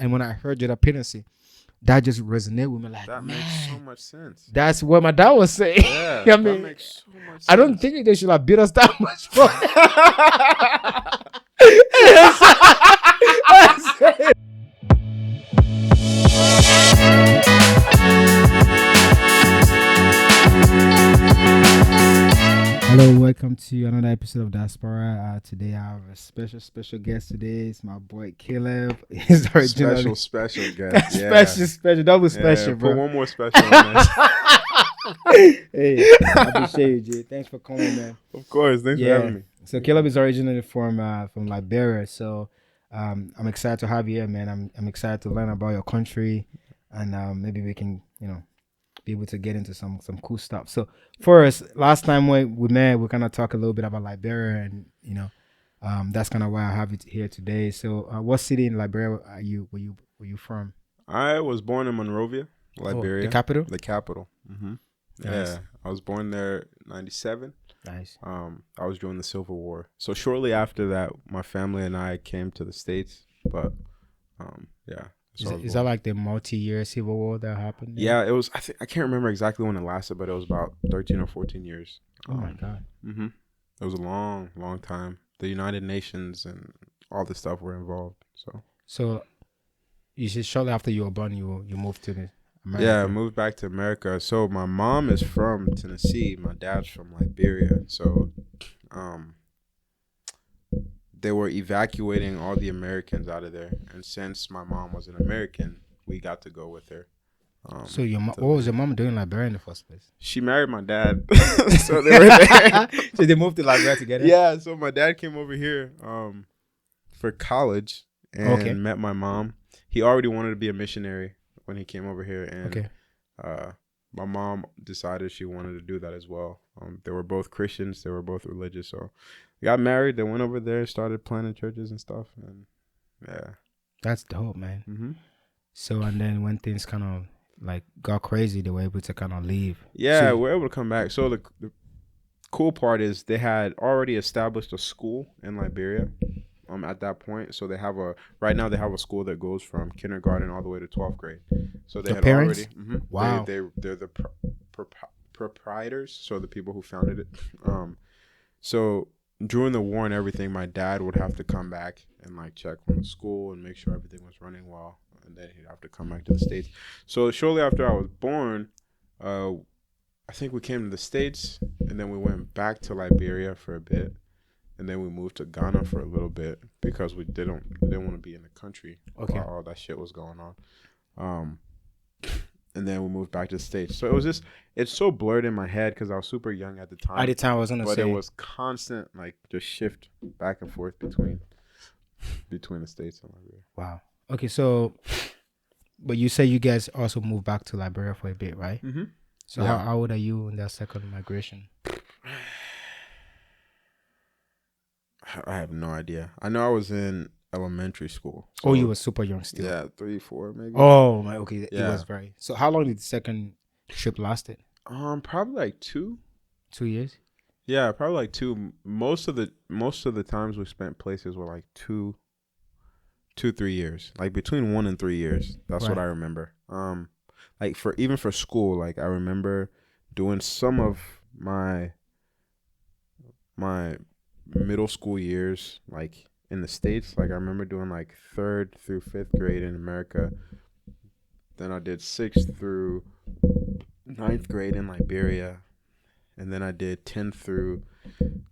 And when I heard your dependency, that just resonated with me. Like, that man, makes so much sense. that's what my dad was saying. Yeah, I mean, that makes so much sense. I don't think they should have beat us that much for. Hello, welcome to another episode of Diaspora. Today I have a special guest today. It's my boy Caleb. He's originally Special guest. special, double special, bro. Put one more special on this. Hey, I appreciate you, Jay. Thanks for coming, man. Of course, thanks for having me. So Caleb is originally from Liberia, so I'm excited to have you here, man. I'm excited to learn about your country, and maybe we can, be able to get into some cool stuff. So first, last time we met, we kind of talk a little bit about Liberia, and that's kind of why I have it here today. So what city in Liberia were you from? I was born in Monrovia, Liberia. The capital? The capital. Mm-hmm. Nice. Yeah, I was born there in 97. Nice. I was during the Civil War. So shortly after that, my family and I came to the States. But yeah. Is that like the multi-year civil war that happened there? Yeah, it was. I can't remember exactly when it lasted, but it was about 13 or 14 years. Oh my God. Mm-hmm. It was a long time. The United Nations and all this stuff were involved. So you said shortly after you were born, you moved to America. Yeah, I moved back to America. So my mom is from Tennessee. My dad's from Liberia. So they were evacuating all the Americans out of there. And since my mom was an American, we got to go with her. So what was your mom doing in Liberia in the first place? She married my dad. So they were there. So they moved to Liberia together? Yeah, so my dad came over here for college and met my mom. He already wanted to be a missionary when he came over here. And my mom decided she wanted to do that as well. They were both Christians. They were both religious. So they got married. They went over there, started planting churches and stuff. And yeah. That's dope, man. Mm-hmm. So, and then when things kind of got crazy, they were able to kind of leave. Yeah, we're able to come back. So the cool part is they had already established a school in Liberia at that point. So right now they have a school that goes from kindergarten all the way to 12th grade. So they had parents? already. Mm-hmm, wow. They're the proprietors, so the people who founded it. So during the war and everything, my dad would have to come back and check on the school and make sure everything was running well. And then he'd have to come back to the States. So shortly after I was born, I think we came to the States, and then we went back to Liberia for a bit, and then we moved to Ghana for a little bit because we didn't want to be in the country while all that shit was going on. And then we moved back to the States. So it's so blurred in my head because I was super young at the time. At the time, I was gonna say, but it was constant just shift back and forth between the States and Liberia. Wow. Okay, so, but you say you guys also moved back to Liberia for a bit, right? Mm-hmm. So how old are you in that second migration? I have no idea. I know I was in elementary school. So you were super young still. Yeah, 3, 4 maybe. Oh my, okay. Yeah. It was very. So how long did the second trip lasted? Probably 2. 2 years. Yeah, probably 2. Most of the times we spent places were 2, 3 years, between 1 and 3 years. That's what I remember. For school, I remember doing some of my middle school years in the States. I remember doing 3rd through 5th grade in America. Then I did 6th through 9th grade in Liberia, and then I did 10th through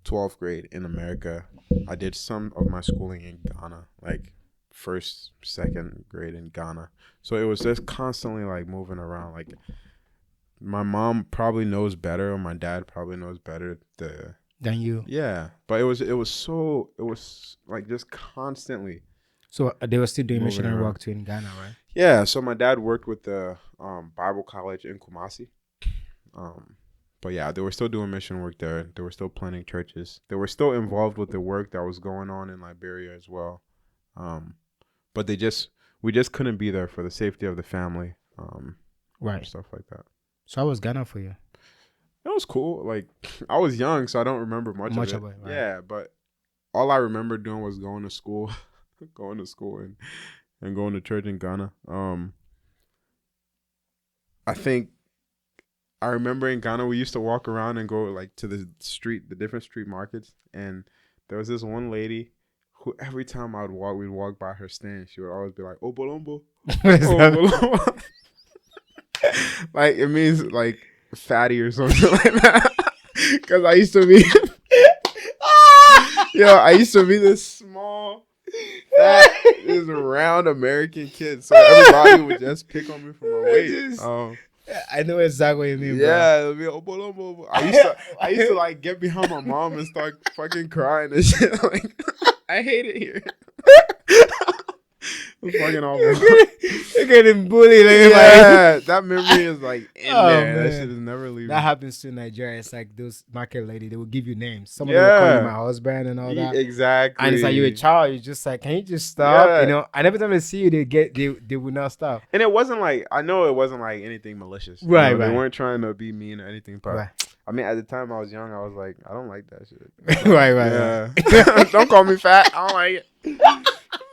12th grade in America. I did some of my schooling in Ghana, 1st, 2nd grade in Ghana. So it was just constantly moving around. My mom probably knows better, or my dad probably knows better than you. Yeah, but it was just constantly. So they were still doing missionary work too in Ghana, right? Yeah. So my dad worked with the Bible college in Kumasi. But yeah, they were still doing mission work there. They were still planting churches. They were still involved with the work that was going on in Liberia as well. But we just couldn't be there for the safety of the family. Right. Stuff like that. So how was Ghana for you? It was cool. I was young, so I don't remember much of it. Right? Yeah, but all I remember doing was going to school, and and going to church in Ghana. I think I remember in Ghana we used to walk around and go like to the different street markets, and there was this one lady who every time we'd walk by her stand, she would always be like, "Oh Bolombo, What is oh that? Bolombo," like it means like fatty or something like that. Because I used to be, I used to be this small, fat, this round American kid, so everybody would just pick on me for my weight. I know exactly what you mean, bro. Yeah, it'll be I used to like get behind my mom and start fucking crying and shit. Like, I hate it here. It's fucking awful. You're getting bullied. Like, Yeah, that memory is like in Oh, there. That man. shit is never leaving. that happens to Nigeria. It's like those market lady. They will give you names. Some of them will call you my husband and all that. Exactly. And it's like you're a child. You're just like, can you just stop? Yeah. You know. And every time they see you, they will not stop. And it wasn't like, I know it wasn't like anything malicious. You Right, know, right. They weren't trying to be mean or anything. But Right. I mean, at the time I was young, I was like, I don't like that shit. right. Yeah. Don't call me fat. I don't like it.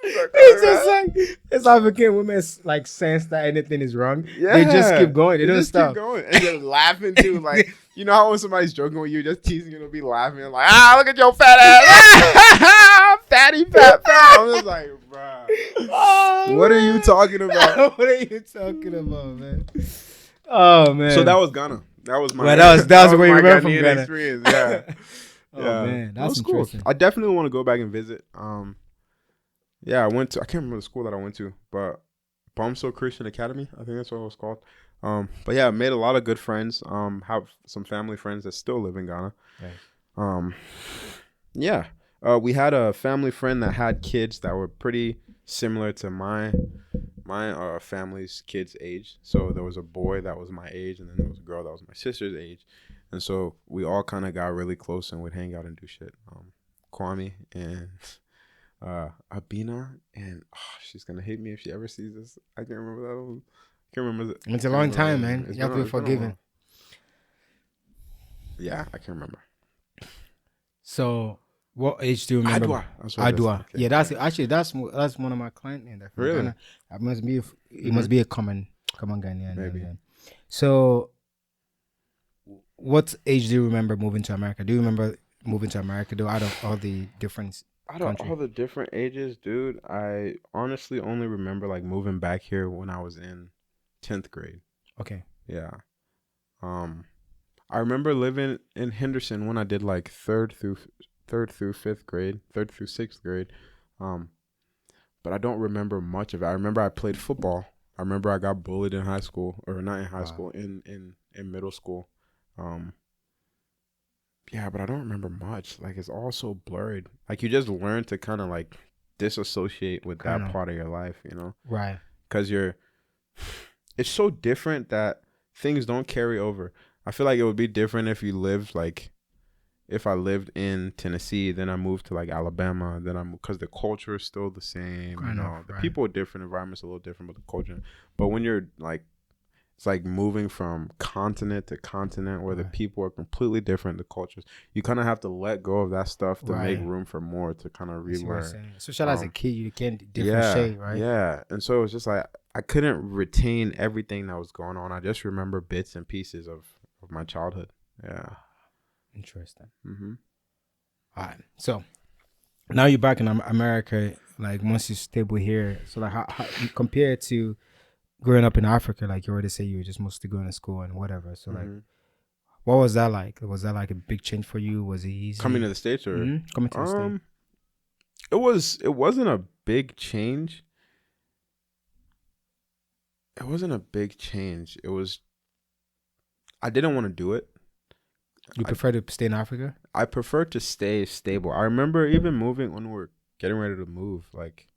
It's just like it's African women like sense that anything is wrong. Yeah. They just keep going. They don't just stop. keep going. And they're laughing too. Like, you know how when somebody's joking with you, just teasing you, they'll be laughing. Like, look at your fat ass. Fatty, fat. I'm just like, bruh. Oh, What are man. you talking about? What are you talking about, man? Oh man. So that was Ghana. That was my. Well, that was where you my went from Ghanaian Ghana. experience. Yeah. Oh Yeah. man, That was that's cool. interesting. I definitely want to go back and visit. Yeah, I can't remember the school that I went to, but Bomso Christian Academy, I think that's what it was called. But yeah, I made a lot of good friends. Have some family friends that still live in Ghana. Right. Yeah. We had a family friend that had kids that were pretty similar to my family's kids' age. So there was a boy that was my age, and then there was a girl that was my sister's age. And so we all kind of got really close and would hang out and do shit. Kwame and Abina, and she's gonna hate me if she ever sees this. I can't remember that one. Can't remember. It's a long time, man. You have to be forgiven. Yeah, I can't remember. So, what age do you remember? Adwa. That's what it is. Adwa. Okay. Yeah, that's one of my clients in there. From Really? Ghana. It must be a common Ghanaian. Maybe. Yeah. So, what age do you remember moving to America? Do you remember moving to America? Though out of all the different Out of country. all the different ages, dude, I honestly only remember like moving back here when I was in 10th grade. Okay. Yeah. I remember living in Henderson when I did like third through 6th grade. But I don't remember much of it. I remember I played football. I remember I got bullied in high school, or not in high school, in middle school. Yeah, but I don't remember much. Like, it's all so blurred. Like, you just learn to kind of like disassociate with that part of your life, you know? Right. Because it's so different that things don't carry over. I feel like it would be different if if I lived in Tennessee, then I moved to like Alabama, because the culture is still the same. The people are different, environment's a little different, but the culture. But when you're like, it's like moving from continent to continent where the people are completely different, the cultures. You kind of have to let go of that stuff to make room for more, to kind of relearn. Especially as a kid, you can't differentiate, right? Yeah. And so it's just like, I couldn't retain everything that was going on. I just remember bits and pieces of my childhood. Yeah. Interesting. Mm-hmm. All right. So now you're back in America, like once you're stable here. So like how compared to growing up in Africa, like you already say you were just mostly going to school and whatever. So like, what was that like? Was that like a big change for you? Was it easy? Coming to the States or? Coming to the States? It wasn't a big change. It wasn't a big change. I didn't want to do it. You prefer to stay in Africa? I prefer to stay stable. I remember even moving when we were getting ready to move, like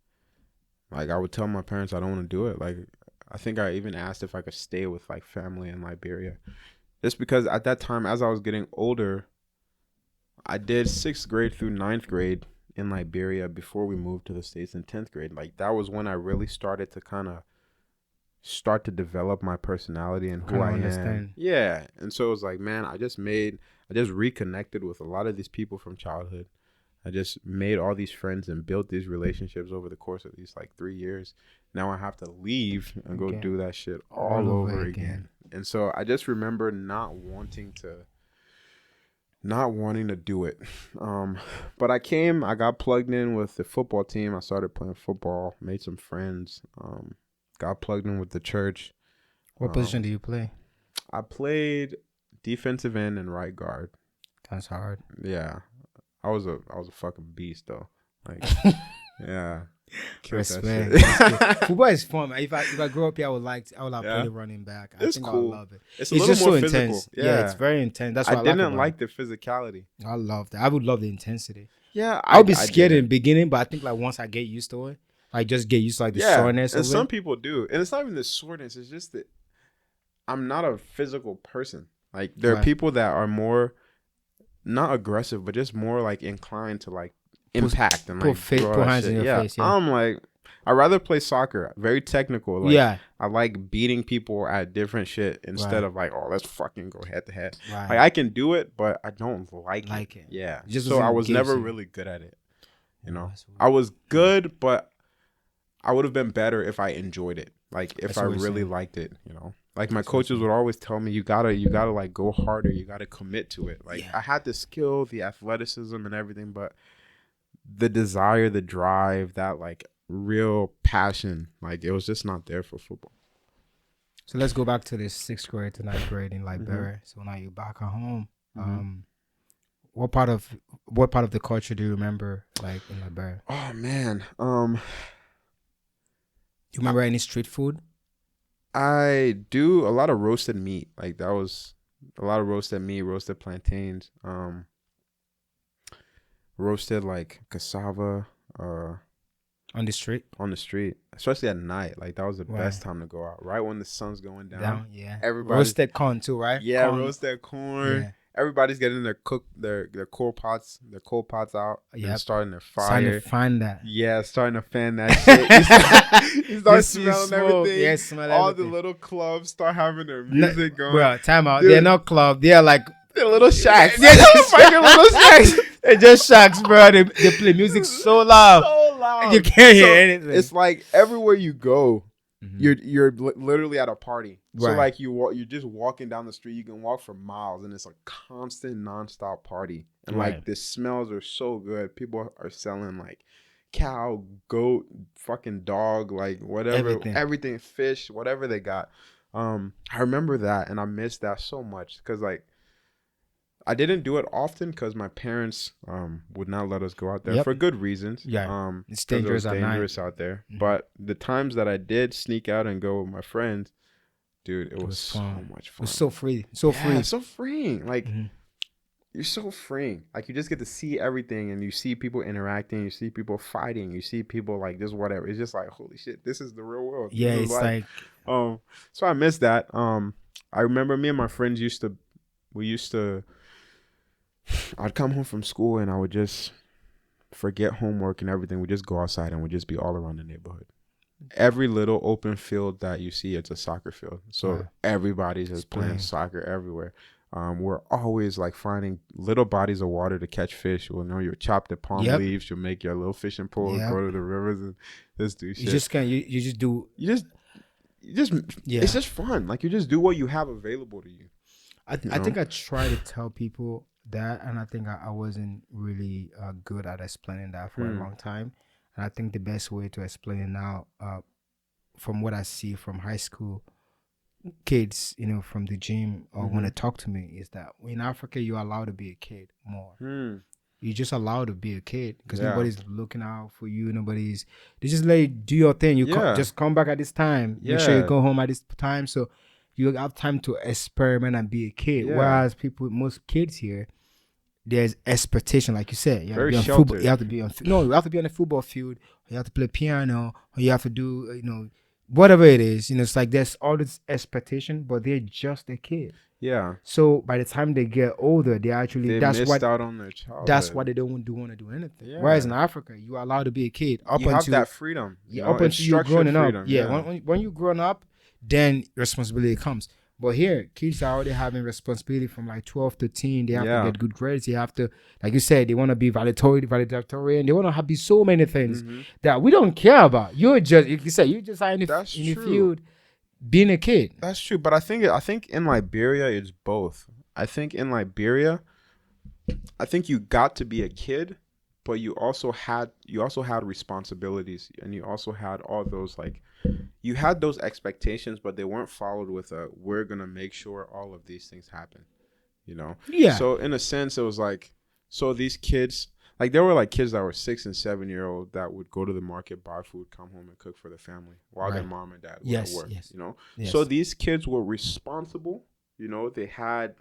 I would tell my parents I don't want to do it. Like, I think I even asked if I could stay with like family in Liberia. Just because at that time, as I was getting older, I did 6th grade through 9th grade in Liberia before we moved to the States in 10th grade. Like, that was when I really started to develop my personality and who I am. Yeah. And so it was like, man, I just reconnected with a lot of these people from childhood. I just made all these friends and built these relationships over the course of these like 3 years. Now I have to leave and go Okay. do that shit all over again. And so I just remember not wanting to do it. But I got plugged in with the football team. I started playing football, made some friends, got plugged in with the church. What position do you play? I played defensive end and right guard. That's hard. Yeah. I was a fucking beast though. Like yeah. Respect. That shit. Football is fun. If I grew up here, I would have Yeah. played running back. I It's think cool. I love it. It's a little just more so physical. intense. Yeah, it's very intense. That's what I didn't like like the physicality. I love that. I would love the intensity. Yeah. I would be scared in didn't. the beginning, but I think like once I get used to it, like just get used to like the soreness and of some it. people do. And it's not even the soreness. It's just that I'm not a physical person. Like there are Right. people that are more not aggressive, but just more like inclined to like impact and like put throw that hands in shit. your face, yeah. I'm like, I'd rather play soccer. Very technical. Like, Yeah. I like beating people at different shit instead Right. of like, oh, let's fucking go head to head. Right. Like I can do it, but I don't like it. it. Yeah. It just So I doesn't was engage never you. really good at it. You know, That's weird. I was good, but I would have been better if I enjoyed it. Like if That's I what you're really saying. liked it, you know. Like my That's what coaches would always tell me, you gotta like go harder. You gotta commit to it. Like Yeah. I had the skill, the athleticism, and everything, but the desire, the drive, that like real passion, like it was just not there for football. So let's go back to this 6th grade to 9th grade in Liberia. So now you're back at home. What part of the culture do you remember like in Liberia? Oh man, You remember any street food? I do a lot of roasted meat. Like that was a lot of roasted meat, roasted plantains, roasted like cassava, On the street? on the street, especially at night. Like that was the Right. best time to go out. Right when the sun's going down. Yeah. Everybody, Roasted corn too, right? yeah, Corn. roasted corn. Yeah. Everybody's getting their coal pots out. Yep. And starting their Starting fire. to find that. Yeah, starting to fan that shit. You start You see smelling smoke. everything. Yeah, smell All everything. the little clubs start having their No, music going. Bro, time out. Dude. They're not club. They're like They're little shacks. they're just fucking little shacks. They're just shacks, bro. They play music so loud. So loud. You can't hear So anything. It's like everywhere you go, Mhm. you're literally at a party. So Right. like you're just walking down the street. You can walk for miles, and it's a constant nonstop party. And Right. like the smells are so good. People are selling like cow, goat, fucking dog, like whatever, everything, fish, whatever they got. I remember that, and I missed that so much because like I didn't do it often because my parents would not let us go out there Yep. for good reasons. Yeah. It's 'cause it dangerous was at night. dangerous out there. Mhm. But the times that I did sneak out and go with my friends, dude, it was so fun. much It fun. was so free. So Yeah, free. so freeing. Like Mhm. you're so freeing. Like you just get to see everything, and you see people interacting, you see people fighting, you see people like just whatever. It's just like holy shit, this is the real world. Yeah, This it's is like so I missed that. I remember me and my friends I'd come home from school and I would just forget homework and everything. We'd just go outside and we'd just be all around the neighborhood. Every little open field that you see, it's a soccer field. So Right. everybody's just playing playing. soccer everywhere. We're always like finding little bodies of water to catch fish. You'll chop the palm Yep. leaves. You'll make your little fishing pole, Yep. go to the rivers and just do shit. you just can't. You just do. you just Yeah. it's just fun. Like you just do what you have available to you. I think I try to tell people that, and I think I wasn't really good at explaining that for a long time. And I think the best way to explain it now, from what I see from high school kids, from the gym or when they talk to me, is that in Africa you're allowed to be a kid more. You're just allowed to be a kid because Yeah. nobody's looking out for you. They just let you do your thing. You Yeah. just come back at this time. Make sure you Yeah. go home at this time. So you have time to experiment and be a kid. Yeah. Whereas most kids here, there's expectation, like you said. You have Very to be on sheltered. football. You have to be on. No, you have to be on the football field. Or you have to play piano. Or you have to do, whatever it is. It's like there's all this expectation, but they're just a kid. Yeah. So by the time they get older, they actually They missed out on their childhood. that's why they don't want to do anything. Yeah. Whereas in Africa, you are allowed to be a kid up you have until that freedom. yeah, know? up It's until you're structured growing up. freedom, Yeah, when you're grown up, then responsibility comes. But here, kids are already having responsibility from like 12 to 13. They have to get good grades. They have to, like you said, they want to be valedictorian. They want to be so many things that we don't care about. You're just, like you said, you just are in the field being a kid. That's true. But I think in Liberia, it's both. I think in Liberia, I think you got to be a kid, but you also had responsibilities, and you also had all those you had those expectations, but they weren't followed with we're gonna make sure all of these things happen, Yeah. So in a sense, it was so these kids, there were kids that were 6 and 7 year old that would go to the market, buy food, come home and cook for the family while their mom and dad were at work. Yes. Yes. So these kids were responsible. They had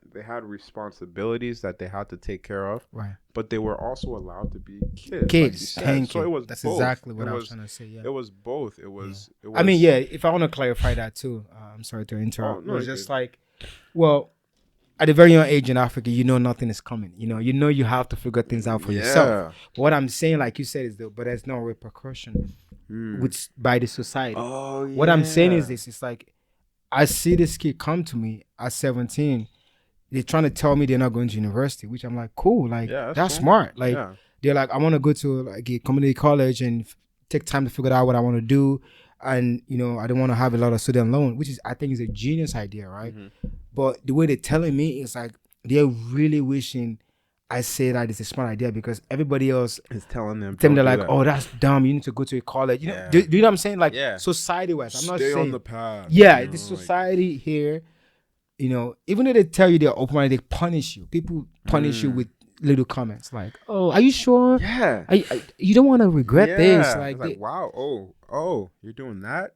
responsibilities that they had to take care of. Right. But they were also allowed to be kids. Thank you. So it was That's both. exactly what I was trying to say. Yeah. It was both. It was. I mean, yeah. If I want to clarify that too, I'm sorry to interrupt. No, it was just well, at a very young age in Africa, nothing is coming. You have to figure things out for yourself. But what I'm saying, like you said, is but there's no repercussion by the society. Oh, yeah. What I'm saying is this: it's I see this kid come to me at 17. They're trying to tell me they're not going to university, which I'm like, cool. That's cool. Smart. They're like, I want to go to a community college and take time to figure out what I want to do. And, I don't want to have a lot of student loan, which I think is a genius idea, right? Mm-hmm. But the way they're telling me is they're really wishing I say that it's a smart idea, because everybody else is telling them they're like, oh, that's dumb. You need to go to a college. Do you know what I'm saying? Society-wise, I'm not saying. Stay on the path. Yeah, the society here, even though they tell you they're open-minded, they punish you. People punish you with little comments oh, are you sure? Yeah. You don't want to regret this. Wow. Oh, you're doing that?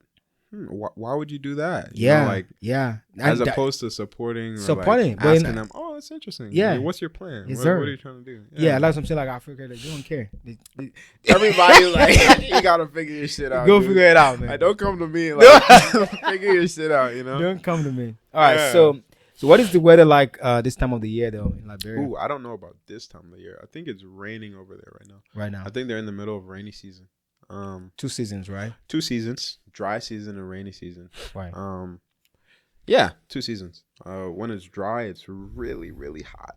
Why would you do that? Yeah. As opposed to supporting, asking them, oh, that's interesting. Yeah. What's your plan? Yes, what are you trying to do? Yeah, like I'm saying, Africa, they don't care. Everybody's you gotta figure your shit out. Go figure it out, man. Don't come to me. Figure your shit out. Don't come to me. All right, so what is the weather like this time of the year though in Liberia? Ooh, I don't know about this time of the year. I think it's raining over there right now. Right now. I think they're in the middle of rainy season. 2 seasons, right? 2 seasons, dry season and rainy season. Right. 2 seasons. When it's dry, it's really, really hot.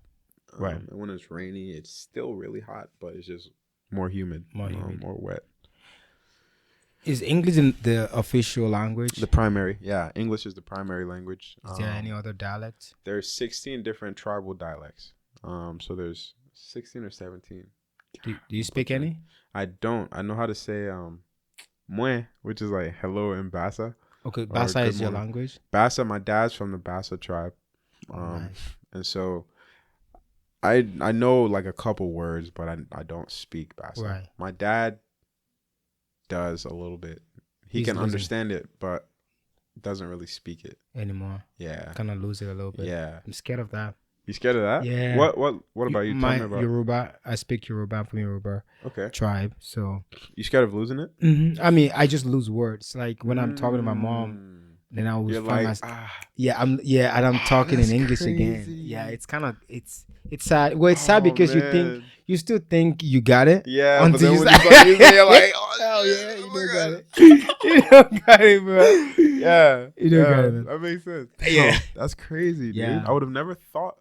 Right. And when it's rainy, it's still really hot, but it's just more humid, more wet. Is English the official language? The primary, yeah. English is the primary language. Is there any other dialects? There's 16 different tribal dialects. So there's 16 or 17. Do you speak any? I don't. I know how to say mwe, which is hello in Bassa. Okay, Bassa is your language? Bassa, my dad's from the Bassa tribe. Nice. And so I know a couple words, but I don't speak Bassa. Right. My dad does a little bit. He's can understand it, but doesn't really speak it anymore. Yeah. Kind of lose it a little bit. Yeah. I'm scared of that. You scared of that? Yeah. What about you? Tell me about Yoruba. I speak Yoruba. I'm from Yoruba tribe. So you scared of losing it? Mm-hmm. I mean, I just lose words. When I'm talking to my mom, then I will find myself. And I'm talking in English again. Yeah, it's kind of it's sad. Well, it's sad because you still think you got it. Yeah, but then when you start using it, you're like, oh yeah, you don't got it. You don't got it, bro. Yeah, you don't got it. That makes sense. Yeah, that's crazy, dude. Yeah. I would have never thought.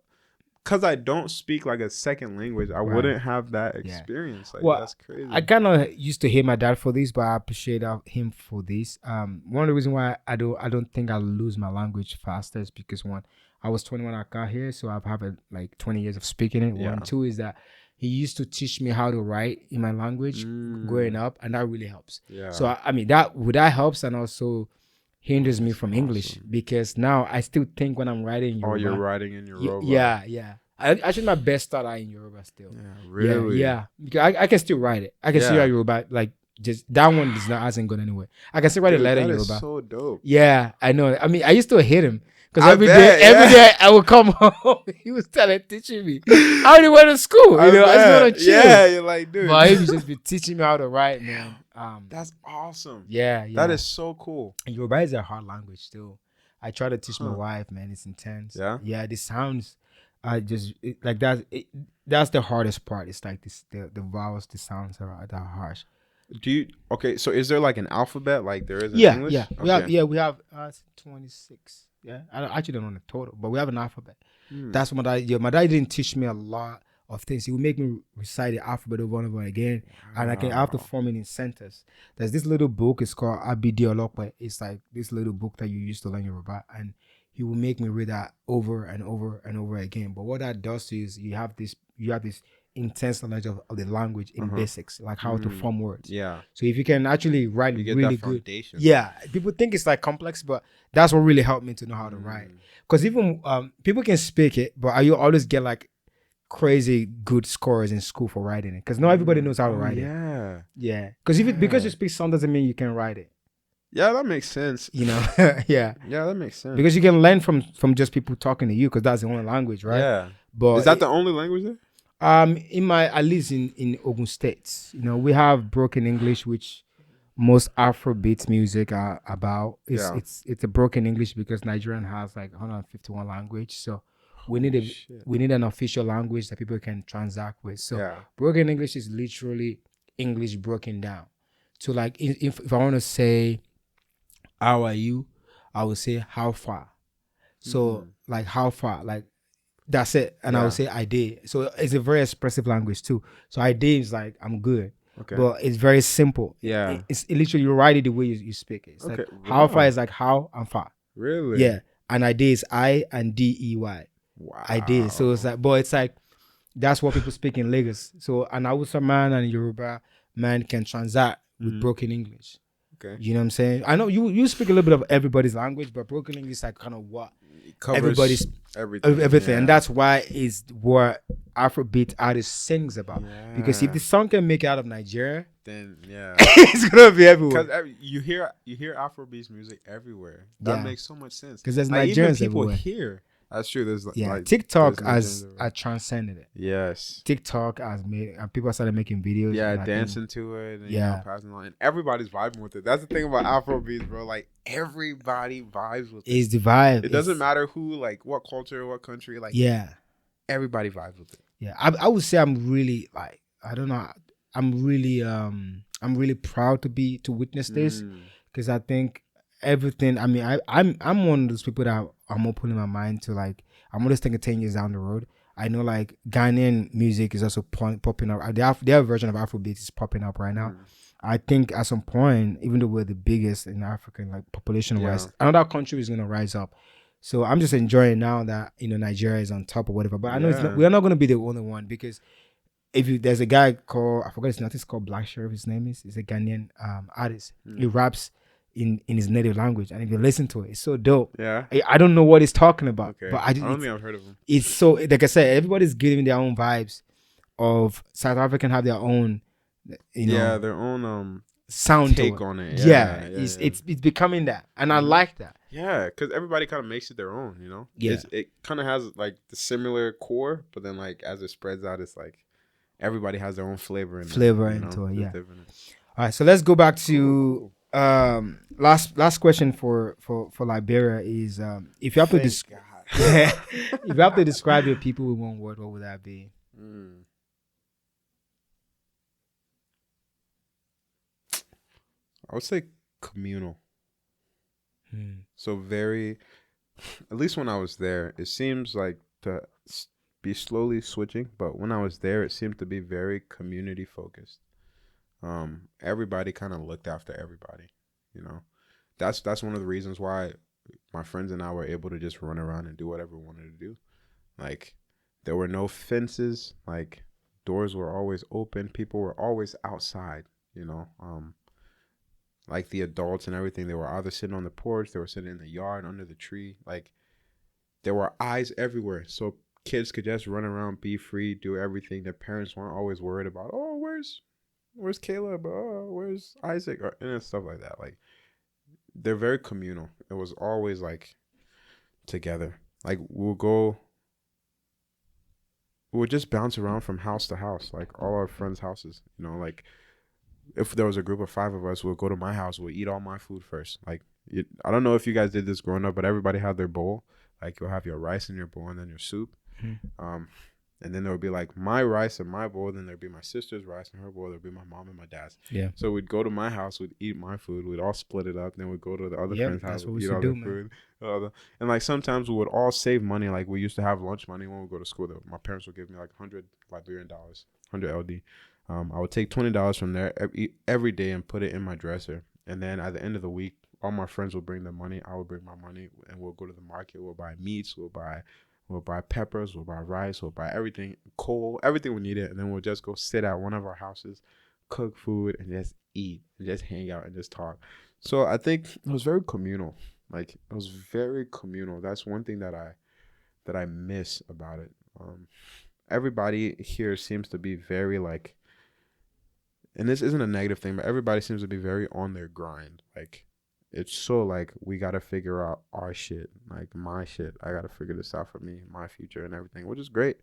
Because I don't speak a second language, I wouldn't have that experience. That's crazy. I kind of used to hate my dad for this, but I appreciate him for this. One of the reasons why I don't think I'll lose my language faster is because, one, I was 21 when I got here, so I've had 20 years of speaking it. One, two is that he used to teach me how to write in my language growing up, and that really helps. Yeah. So I mean that helps, and also hinders me from English because now I still think when I'm writing Yoruba. Oh, you're writing in Yoruba. Yeah. Actually, my best start out in Yoruba still. Yeah, really? Yeah. Because I can still write it. I can still write Yoruba. Just that one hasn't gone anywhere. I can still write a letter in Yoruba. That is so dope. Yeah, I know. I mean, I used to hate him. Because every day I would come home, he was teaching me. I already went to school, I just want to chill. Yeah, you're like, dude. But he would just be teaching me how to write, man. That's awesome. Yeah. That is so cool. And Yoruba is a hard language still. I try to teach my wife, man. It's intense. Yeah? Yeah, the sounds, that's the hardest part. It's the vowels, the sounds are harsh. So is there an alphabet like there is in English? English? Yeah. We have 26. Yeah, I actually don't know the total, but we have an alphabet. Hmm. That's what my dad didn't teach me a lot of things. He would make me recite the alphabet over and over again, and I have to Wow. form it in sentences. There's this little book. It's called Abidi Olokwe. It's like this little book that you used to learn Yoruba, and he will make me read that over and over and over again. But what that does to you is you have this intense knowledge of the language in basics, like how to form words. Yeah. So if you can actually write You get really that good, foundation. yeah, people think it's like complex, but that's what really helped me to know how to write. Because even people can speak it, but you always get like crazy good scores in school for writing it. Because not everybody knows how to write it. Yeah. Because because you speak some doesn't mean you can write it. Yeah, that makes sense. You know, yeah. Yeah, that makes sense. Because you can learn from just people talking to you, because that's the only language, right? Yeah. But is that the only language there? at least in Ogun State, we have broken English, which most Afrobeat music are about. It's a broken English because Nigerian has like 151 language, so we need an official language that people can transact with. So broken English is literally English broken down. So like if I want to say how are you, I would say how far. So like how far, like that's it. And I would say I did. So it's a very expressive language too. So I did is like I'm good. Okay. But it's very simple. Yeah. It's literally you write it the way you speak it. It's like how far is like how and far. Really? Yeah. And I did is I and DEY. Wow. I did. So it's like, but it's like that's what people speak in Lagos. So an Hausa man and Yoruba man can transact with broken English. Okay. You know what I'm saying? I know you speak a little bit of everybody's language, but broken English is like kind of what everybody's everything. Yeah. And that's why it's what Afrobeat artist sings about. Yeah. Because if the song can make it out of Nigeria, then it's gonna be everywhere. Because you hear Afrobeat music everywhere. That makes so much sense. Because there's Nigerians even people everywhere. here. That's true. There's TikTok has transcended it. Yes. TikTok has made people started making videos. Yeah, dancing to it. And, passing on, and everybody's vibing with it. That's the thing about Afrobeats, bro. Like everybody vibes with it. It's the vibe. It doesn't matter who, like, what culture, what country. Like, everybody vibes with it. Yeah, I would say I'm really like I don't know. I'm really proud to witness this, because I think everything. I mean, I'm one of those people that I'm opening my mind to. Like, I'm always thinking 10 years down the road. I know like Ghanaian music is also popping up. Their version of Afrobeat is popping up right now. I think at some point, even though we're the biggest in Africa, like population wise, another country is gonna rise up. So I'm just enjoying now that Nigeria is on top or whatever. But I know we're not gonna be the only one, because there's a guy called, I forgot his name, I think it's called Black Sheriff. His name is. He's a Ghanaian artist. He raps in his native language, and if you listen to it, it's so dope. Yeah, I don't know what he's talking about, but I don't think I've heard of him. It's so, like I said, everybody's giving their own vibes. Of South African have their own, their own sound take on it. It's becoming that, and I like that. Yeah, because everybody kind of makes it their own. It kind of has like the similar core, but then like as it spreads out, it's like everybody has their own flavor into it. Yeah. All right, so let's go back to last question for Liberia is if you have to if you have to describe your people with one word, what would that be? I would say communal. So very, at least when I was there, it seems like to be slowly switching, but when I was there, it seemed to be very community focused. Everybody kind of looked after everybody, That's one of the reasons why my friends and I were able to just run around and do whatever we wanted to do. Like, there were no fences, like doors were always open, people were always outside, like the adults and everything, they were either sitting on the porch, they were sitting in the yard under the tree. Like, there were eyes everywhere, so kids could just run around, be free, do everything. Their parents weren't always worried about, oh, where's Caleb? Oh, where's Isaac? And stuff like that. Like, they're very communal. It was always like together. Like, we would just bounce around from house to house, like all our friends' houses. Like, if there was a group of 5 of us, we'll go to my house. We'll eat all my food first. Like, I don't know if you guys did this growing up, but everybody had their bowl. Like, you'll have your rice in your bowl and then your soup. And then there would be like my rice and my bowl. Then there'd be my sister's rice and her bowl. There'd be my mom and my dad's. Yeah. So we'd go to my house. We'd eat my food. We'd all split it up. Then we'd go to the other Yep, friend's that's house. what we Eat should all do, their man. food. And like sometimes we would all save money. Like we used to have lunch money when we go to school. My parents would give me like 100 Liberian dollars, 100 LD. I would take $20 from there every day and put it in my dresser. And then at the end of the week, all my friends would bring their money. I would bring my money, and we'll go to the market. We'll buy meats. We'll buy peppers. We'll buy rice. We'll buy everything, coal, everything we needed. And then we'll just go sit at one of our houses, cook food, and just eat, and just hang out and just talk. So I think it was very communal. Like it was very communal. That's one thing that I miss about it. Everybody here seems to be very like, and this isn't a negative thing, but everybody seems to be very on their grind. Like, it's so like, we got to figure out our shit, like my shit. I got to figure this out for me, my future and everything, which is great.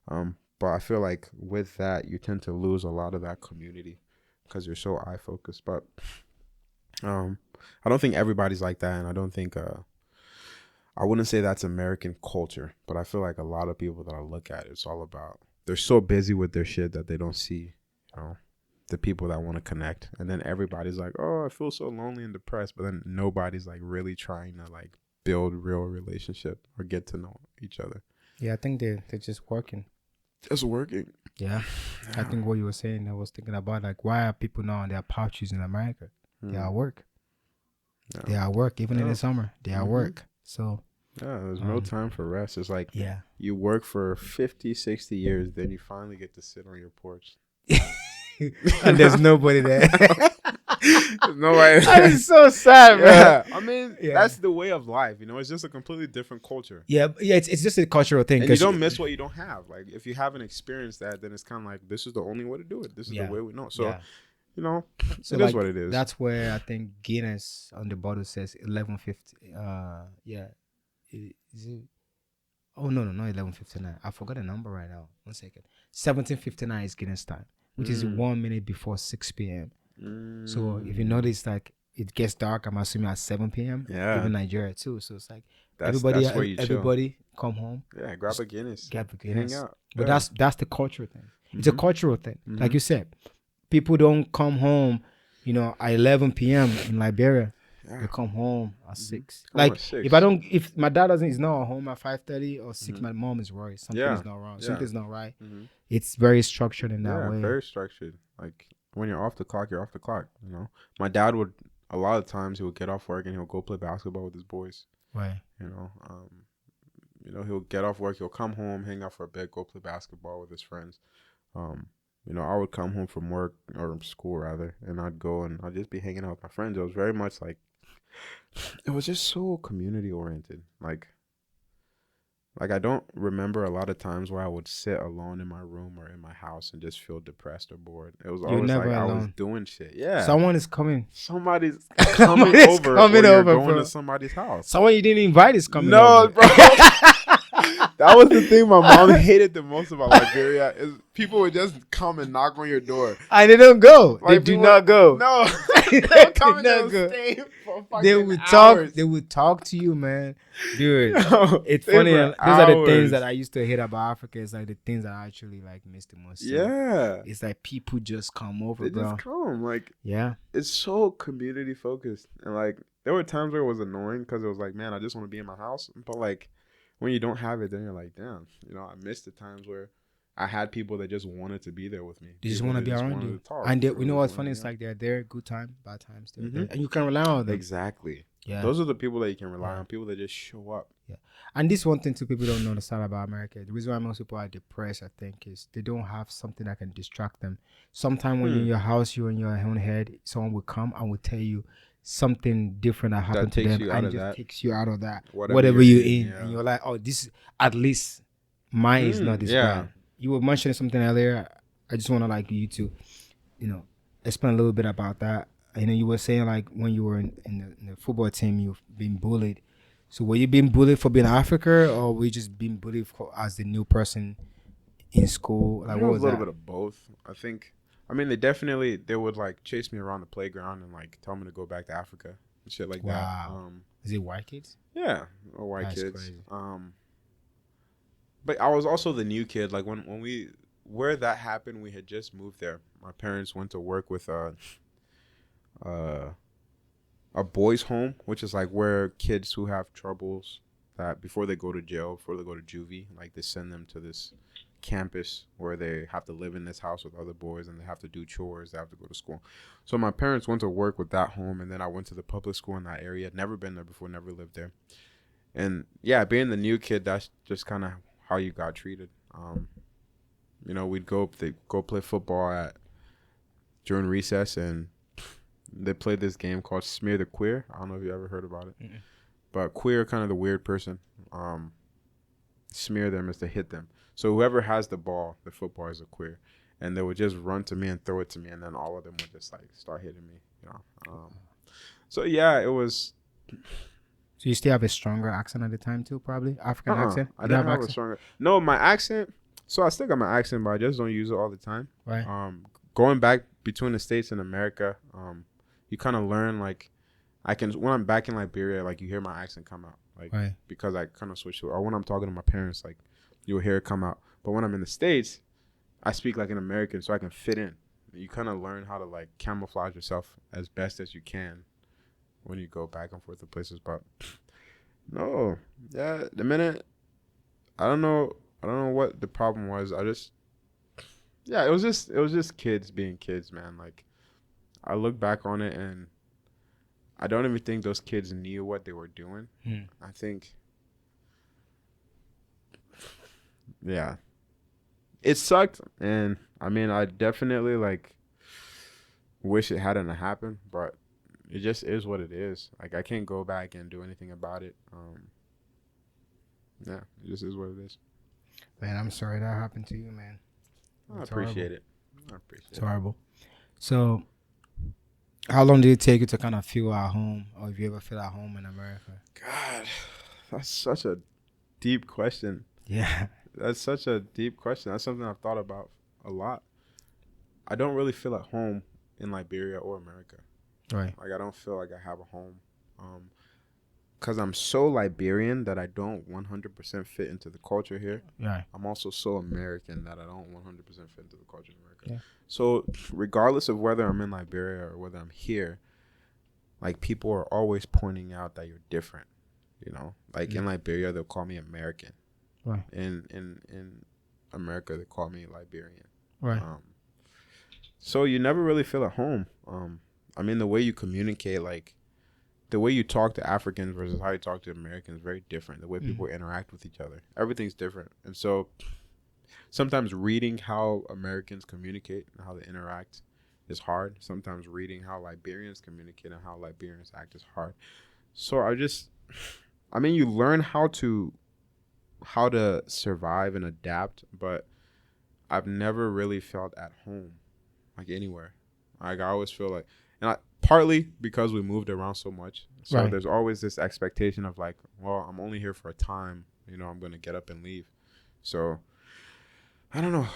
But I feel like with that, you tend to lose a lot of that community because you're so eye focused. But I don't think everybody's like that. And I don't think, I wouldn't say that's American culture, but I feel like a lot of people that I look at, it's all about, they're so busy with their shit that they don't see, the people that want to connect. And then everybody's like, oh, I feel so lonely and depressed, but then nobody's like really trying to like build real relationship or get to know each other. Yeah, I think they're just working. Just working. Yeah. I think what you were saying, I was thinking about like, why are people now on their pouches in America? They are at work. Yeah. They are at work, even in the summer. They are at work. So there's no time for rest. It's like you work for 50, 60 years, then you finally get to sit on your porch. And there's nobody there. There's nobody there. That is so sad, bro. Yeah. I mean, that's the way of life. It's just a completely different culture. Yeah, it's just a cultural thing. And you don't miss what you don't have. Like, if you haven't experienced that, then it's kind of like, this is the only way to do it. This is the way we know. So, so it is what it is. That's where I think Guinness on the bottle says 11:50. Is it? Oh, no, not 11:59. I forgot the number right now. 1 second. 17:59 is Guinness time, which is 1 minute before 6 p.m. So if you notice, like, it gets dark, I'm assuming at 7 p.m. Yeah. Even Nigeria too. So it's like everybody come home. Yeah, grab a Guinness. Hang out. But that's the cultural thing. It's a cultural thing. Like you said, people don't come home, at 11 p.m. in Liberia. They come home at 6. Like, if my dad is not home at 5:30 or 6, my mom is worried. Something is not wrong. Something's not right. It's very structured in that way. Yeah, very structured. Like, when you're off the clock, you're off the clock. My dad would, a lot of times, he would get off work and he'll go play basketball with his boys. Right. He'll get off work, he'll come home, hang out for a bit, go play basketball with his friends. I would come home from work or school rather, and I'd go and I'd just be hanging out with my friends. It was very much like, it was just so community oriented. Like I don't remember a lot of times where I would sit alone in my room or in my house and just feel depressed or bored. It was always like I was doing shit. Yeah. Someone is coming. Somebody's coming over. You're going to somebody's house. Someone you didn't invite is coming over. No, bro. That was the thing my mom hated the most about Nigeria is people would just come and knock on your door. And they don't go. Like, they do not go. No. They would come and stay for fucking hours. They would talk to you, man. Dude, it's funny. Those are the things that I used to hate about Africa. It's like the things that I actually like miss the most. Yeah. It's like people just come over, they bro. Just come. Like, yeah. It's so community focused. And like, there were times where it was annoying because it was like, man, I just want to be in my house. But like, when you don't have it, then you're like, damn, I miss the times where I had people that just wanted to be there with me. They just want to be around you. And you know what's funny? It's like they're there, good time, bad times. And you can rely on them. Exactly. Yeah. Those are the people that you can rely on, people that just show up. Yeah. And this one thing too, people don't understand about America. The reason why most people are depressed, I think, is they don't have something that can distract them. Sometimes when you're in your house, you're in your own head, someone will come and will tell you something different that happened to them and it just takes you out of that. Whatever you're in. Yeah. And you're like, oh, this is, at least mine is not this bad. You were mentioning something earlier. I just want to like you to, explain a little bit about that. You were saying like when you were in the football team, you've been bullied. So were you being bullied for being African, or were you just being bullied as the new person in school? Like, what was that? A little bit of both. They would like chase me around the playground and like tell me to go back to Africa and shit like that. Is it white kids? Yeah, or white kids. Crazy. But I was also the new kid. Like where that happened, we had just moved there. My parents went to work with uh, a boys' home, which is like where kids who have troubles that before they go to jail, before they go to juvie, like they send them to this campus where they have to live in this house with other boys and they have to do chores, they have to go to school. So my parents went to work with that home, and then I went to the public school in that area. Never been there before, never lived there. And yeah, being the new kid, that's just kind of how you got treated. We'd go play football during recess, and they played this game called Smear the Queer. I don't know if you ever heard about it. Mm-mm. But queer, kind of the weird person. Smear them is to hit them. So whoever has the ball, the football, is a queer. And they would just run to me and throw it to me, and then all of them would just like start hitting me. So yeah, it was. So you still have a stronger accent at the time too, probably African accent. I didn't have a stronger. No, my accent. So I still got my accent, but I just don't use it all the time. Right. Going back between the States and America, you kind of learn like when I'm back in Liberia, like you hear my accent come out, like right. Because I kind of switch to it. Or when I'm talking to my parents, like you'll hear it come out. But when I'm in the States, I speak like an American, so I can fit in. You kind of learn how to like camouflage yourself as best as you can when you go back and forth to places. But no, yeah, the minute I don't know what the problem was. It was just kids being kids, man. Like I look back on it and I don't even think those kids knew what they were doing. I think, yeah, it sucked, and I mean, I definitely like wish it hadn't happened, but it just is what it is. Like I can't go back and do anything about it. Yeah, it just is what it is. Man, I'm sorry that happened to you, man. I appreciate it. It's horrible. So, how long did it take you to kind of feel at home, or if you ever feel at home in America? God, that's such a deep question. Yeah. That's such a deep question. That's something I've thought about a lot. I don't really feel at home in Liberia or America. Right. Like, I don't feel like I have a home. Because I'm so Liberian that I don't 100% fit into the culture here. Right. I'm also so American that I don't 100% fit into the culture in America. Yeah. So regardless of whether I'm in Liberia or whether I'm here, like people are always pointing out that you're different. You know, like in Liberia, they'll call me American. Right. In America, they call me Liberian. Right. So you never really feel at home. I mean, the way you communicate, like, the way you talk to Africans versus how you talk to Americans is very different. The way people interact with each other, everything's different. And so sometimes reading how Americans communicate and how they interact is hard. Sometimes reading how Liberians communicate and how Liberians act is hard. So you learn how to survive and adapt, but I've never really felt at home, like anywhere. Like I always feel like, partly because we moved around so much. So right. There's always this expectation of like, well, I'm only here for a time. You know, I'm going to get up and leave. So I don't know.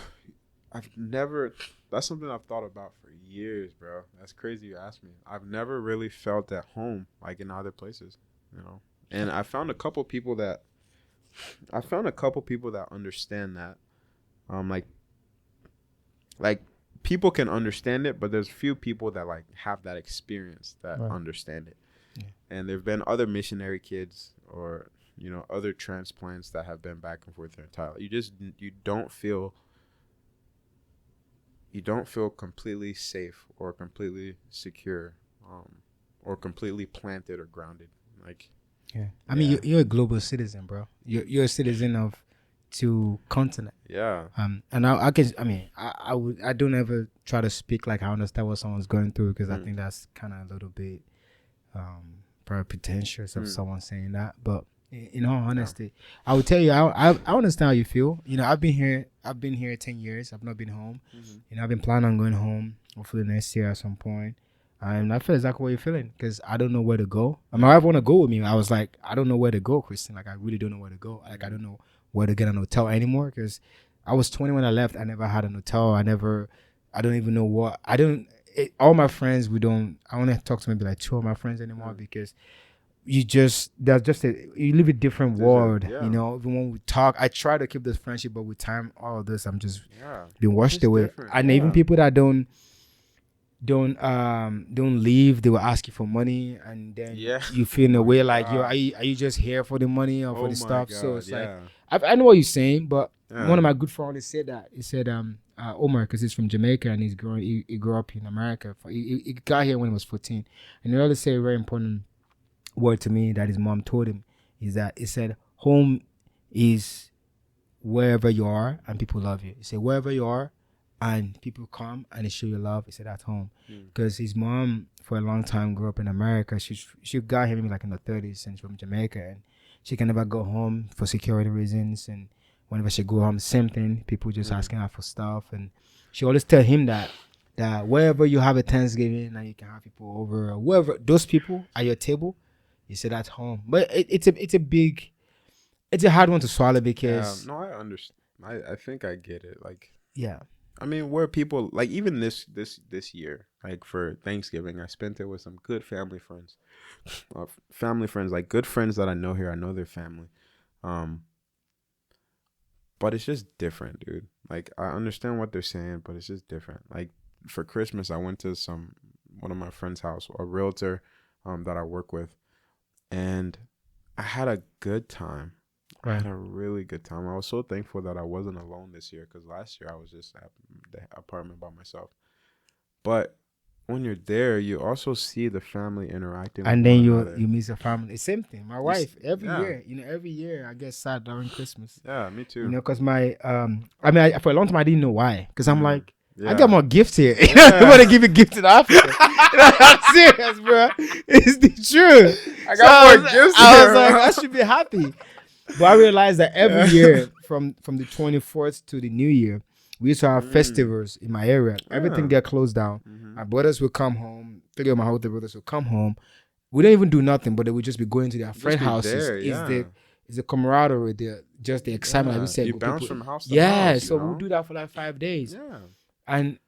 That's something I've thought about for years, bro. That's crazy you asked me. I've never really felt at home like in other places, you know. And I found a couple people that understand that. Like people can understand it, but there's few people that like have that experience that understand it. Yeah. And there've been other missionary kids or, you know, other transplants that have been back and forth their entire life. You don't feel completely safe or completely secure, or completely planted or grounded. Like, yeah. I mean, you're a global citizen, bro. You're a citizen of 2 continents. Yeah. And I don't ever try to speak like I understand what someone's going through, because I think that's kind of a little bit probably pretentious of someone saying that. But in all honesty, I would tell you, I understand how you feel. You know, I've been here 10 years. I've not been home. You know, I've been planning on going home hopefully next year at some point. And I feel exactly what you're feeling, because I don't know where to go. My wife want to go with me. I was like, I don't know where to go, Kristen. Like, I really don't know where to go. Like, I don't know where to get an hotel anymore, because I was 20 when I left. I never had an hotel. I don't even know what. All my friends, I only talk to maybe like 2 of my friends anymore, because you live a different world, yeah. you know. Even when we talk, I try to keep this friendship, but with time, all of this, I'm just Yeah. being washed Just away. different, And yeah. even people that don't leave, they will ask you for money, and then Yeah. you feel in a Oh way my like, yo, God. are you just here for the money or for Oh the my stuff? So God, it's like, yeah. I know what you're saying, but Yeah. one of my good friends said that. He said, Omar, because he's from Jamaica and he grew up in America. He got here when he was 14, and he always say a very important word to me that his mom told him is that he said, home is wherever you are and people love you. He said, wherever you are and people come and they show you love, he said, that's home. Because his mom for a long time grew up in America. She got him like in the 30s and she's from Jamaica, and she can never go home for security reasons, and whenever she go home, same thing, people just asking her for stuff. And she always tell him that wherever you have a Thanksgiving and you can have people over, or wherever those people at your table, you say that's home. But it's a hard one to swallow because no, I understand. I think I get it. Like, yeah. I mean, where people like even this year, like for Thanksgiving, I spent it with some good family friends, like good friends that I know here. I know their family, but it's just different, dude. Like I understand what they're saying, but it's just different. Like for Christmas, I went to one of my friend's house, a realtor, that I work with, and I had a good time. I had a really good time. I was so thankful that I wasn't alone this year, because last year I was just at the apartment by myself. But when you're there, you also see the family interacting And with then one another. you miss your family. Same thing. My wife every yeah. year, every year I get sad during Christmas. Yeah, me too. Because my for a long time I didn't know why. Because I'm like, I Yeah. got more gifts here. I want to give a gift to the African. I'm serious, bro. It's the truth. I got more gifts I here. was like, I should be happy. But I realized that every year, from the 24th to the New Year, we used to have festivals in my area. Everything get closed down. My brothers would come home. 3 of my older brothers would come home. We didn't even do nothing, but they would just be going to their friend houses. There, It's the camaraderie, just the excitement. Like we said, you bounce from house to yeah, house. so we'll do that for like 5 days. Yeah. And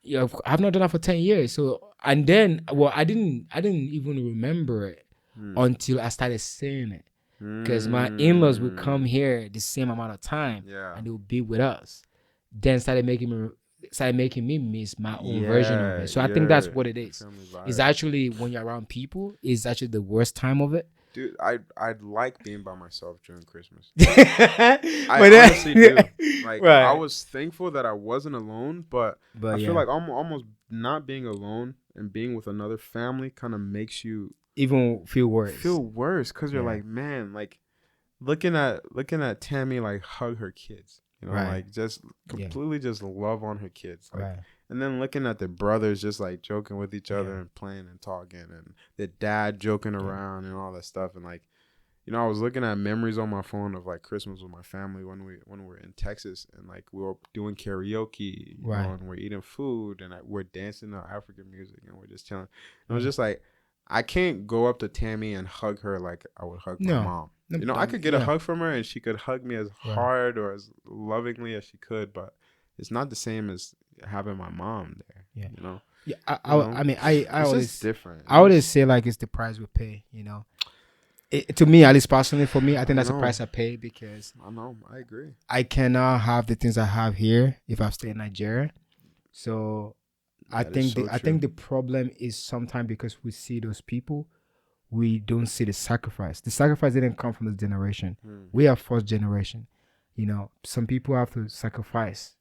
I've not done that for 10 years. So, and then, I didn't even remember it until I started saying it. Because my in-laws would come here the same amount of time, and they would be with us. Then started making me miss my own version of it. So I think that's what it is. It's actually when you're around people, it's actually the worst time of it. Dude, I'd like being by myself during Christmas. I honestly do. Like, I was thankful that I wasn't alone, but I feel like almost not being alone and being with another family kind of makes you even feel worse. Because you're like, man, like looking at Tammy like hug her kids, like just completely just love on her kids, like, and then looking at the brothers just like joking with each other and playing and talking, and the dad joking around and all that stuff. And like, I was looking at memories on my phone of like Christmas with my family when we were in Texas, and like we were doing karaoke, and we're eating food, and we're dancing to African music, and we're just chilling. And I was just like, I can't go up to Tammy and hug her like I would hug my mom. I could get a hug from her, and she could hug me as hard or as lovingly as she could, but it's not the same as having my mom there. Yeah. I always different. I always say like it's the price we pay. To me, at least personally, for me, I think that's the price I pay, because I know, I agree. I cannot have the things I have here if I stay in Nigeria. So I think the problem is sometimes because we see those people, we don't see the sacrifice. The sacrifice didn't come from this generation. We are first generation. Some people have to sacrifice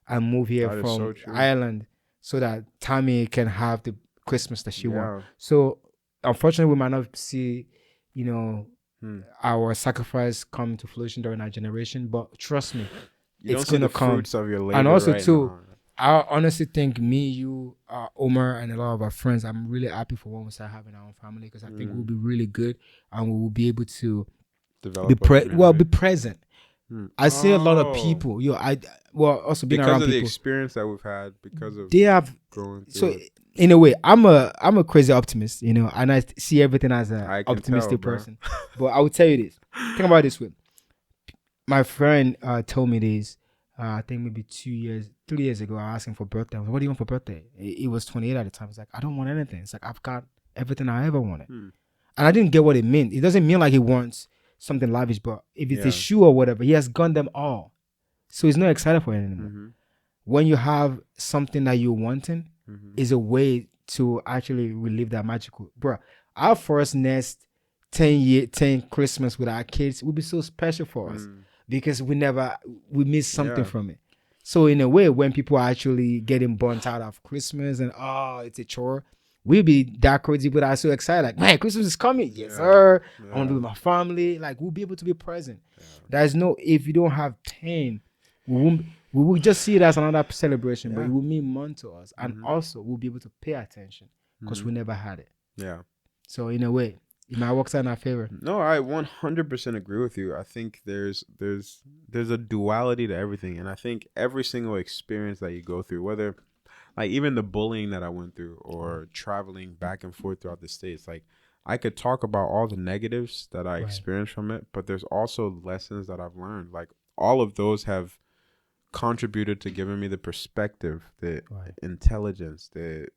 and move here from Ireland so that Tammy can have the Christmas that she wants. So unfortunately, we might not see, our sacrifice come to fruition during our generation. But trust me, it's gonna come. Fruits of your labor. And also right too, now. I honestly think me, you, Omar, and a lot of our friends, I'm really happy for when we start having our own family, because I think we'll be really good and we will be able to develop be present. I see a lot of people, also being because around of the people, experience that we've had, because of they have going through so it. in a way, I'm a crazy optimist, and I see everything as an optimistic person. But I will tell you this. Think about it this way. My friend told me this. I think maybe 3 years ago, I asked him for birthday. I was like, what do you want for birthday? He was 28 at the time. He's like, I don't want anything. It's like, I've got everything I ever wanted. And I didn't get what it meant. It doesn't mean like he wants something lavish, but if it's a Yeah. shoe or whatever, he has gone them all. So he's not excited for it anymore. Mm-hmm. When you have something that you're wanting, Mm-hmm. is a way to actually relive that magical. Bro, our first next 10 Christmas with our kids would be so special for us because we missed something Yeah. from it. So in a way, when people are actually getting burnt out of Christmas and it's a chore, we'll be that crazy, but are so excited. Like, man, Christmas is coming. Yes, sir. Yeah. I want to be with my family. Like, we'll be able to be present. Yeah. There's no, if you don't have pain, we will just see it as another celebration, but Yeah. it will mean more to us. And Mhm. also, we'll be able to pay attention because we never had it. Yeah. So, in a way, it might work out in our favor. No, I 100% agree with you. I think there's a duality to everything, and I think every single experience that you go through, whether like even the bullying that I went through or traveling back and forth throughout the states, like I could talk about all the negatives that I experienced from it, but there's also lessons that I've learned. Like all of those have contributed to giving me the perspective, the intelligence, the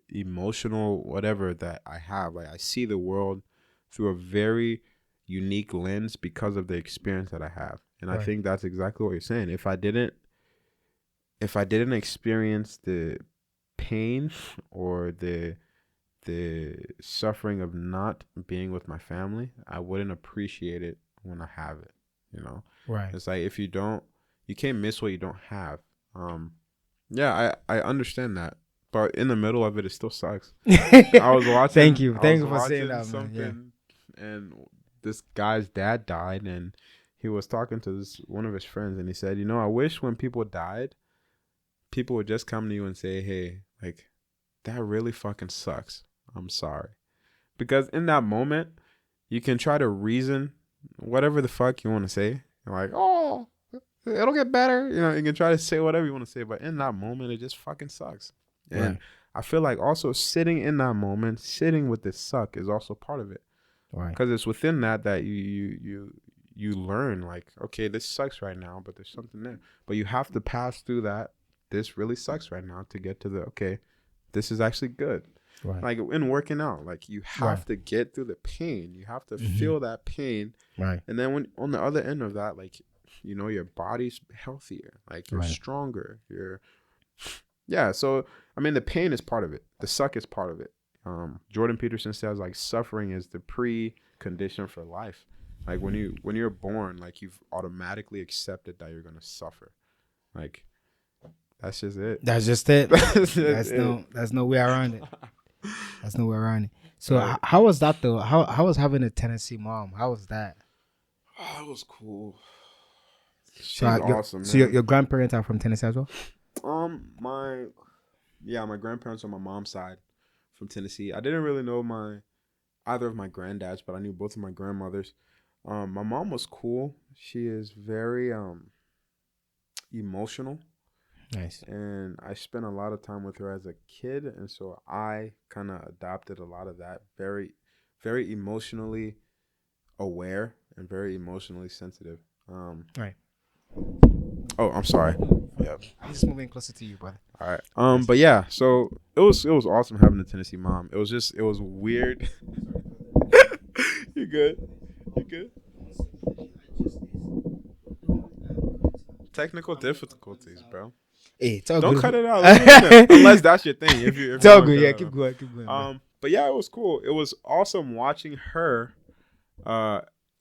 emotional whatever that I have. Like I see the world through a very unique lens because of the experience that I have. And I think that's exactly what you're saying. If I didn't experience the pain or the suffering of not being with my family, I wouldn't appreciate it when I have it, you know? Right. It's like if you can't miss what you don't have. Yeah, I understand that. But in the middle of it, it still sucks. I was watching. Thank you for saying that, man. Yeah. And this guy's dad died, and he was talking to one of his friends, and he said, I wish when people died, people would just come to you and say, hey, like, that really fucking sucks. I'm sorry. Because in that moment, you can try to reason whatever the fuck you want to say. You're like, oh, it'll get better. You can try to say whatever you want to say, but in that moment, it just fucking sucks. And I feel like also sitting in that moment, sitting with this suck is also part of it. Right. Because it's within that you learn, like, okay, this sucks right now, but there's something there. But you have to pass through that. This really sucks right now to get to the, okay, this is actually good. Right. Like in working out, like you have to get through the pain. You have to feel that pain. Right. And then when on the other end of that, like, your body's healthier, like you're stronger. So, I mean, the pain is part of it. The suck is part of it. Jordan Peterson says like suffering is the precondition for life. Like when you're born, like you've automatically accepted that you're going to suffer. Like that's just it. That's just it. That's no way around it. That's no way around it. So how was that though? How was having a Tennessee mom? How was that? Oh, it was cool. She's So awesome. So your grandparents are from Tennessee as well? My grandparents on my mom's side from Tennessee. I didn't really know either of my granddads, but I knew both of my grandmothers. My mom was cool. She is very emotional. Nice. And I spent a lot of time with her as a kid, and so I kind of adopted a lot of that. Very, very emotionally aware and very emotionally sensitive. Right. Oh, I'm sorry. Yeah. I'm just moving closer to you, brother. All right. But yeah, so it was awesome having a Tennessee mom. It was weird. You good? Technical difficulties, bro. Hey, it's all Don't good. cut it out. Unless that's your thing. If it's all good. Yeah, keep going. But yeah, it was cool. It was awesome watching her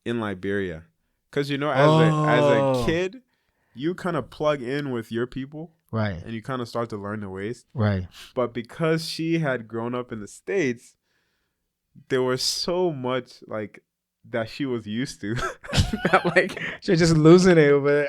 in Liberia. Because, as a kid, you kind of plug in with your people. Right. And you kind of start to learn the ways. Right. But because she had grown up in the States, there was so much, like, that she was used to. Like, she was just losing it over there.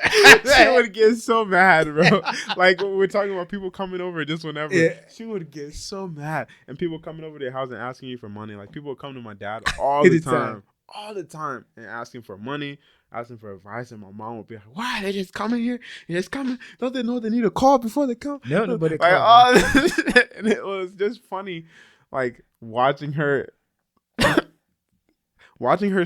She would get so mad, bro. Like, when we're talking about people coming over just whenever. Yeah. She would get so mad. And people coming over their house and asking you for money. Like, people would come to my dad all the time. All the time. And asking for money, asking for advice. And my mom would be like, why? They just coming here? They just coming? Don't they know they need a call before they come? No, nobody like, and it was just funny, like, watching her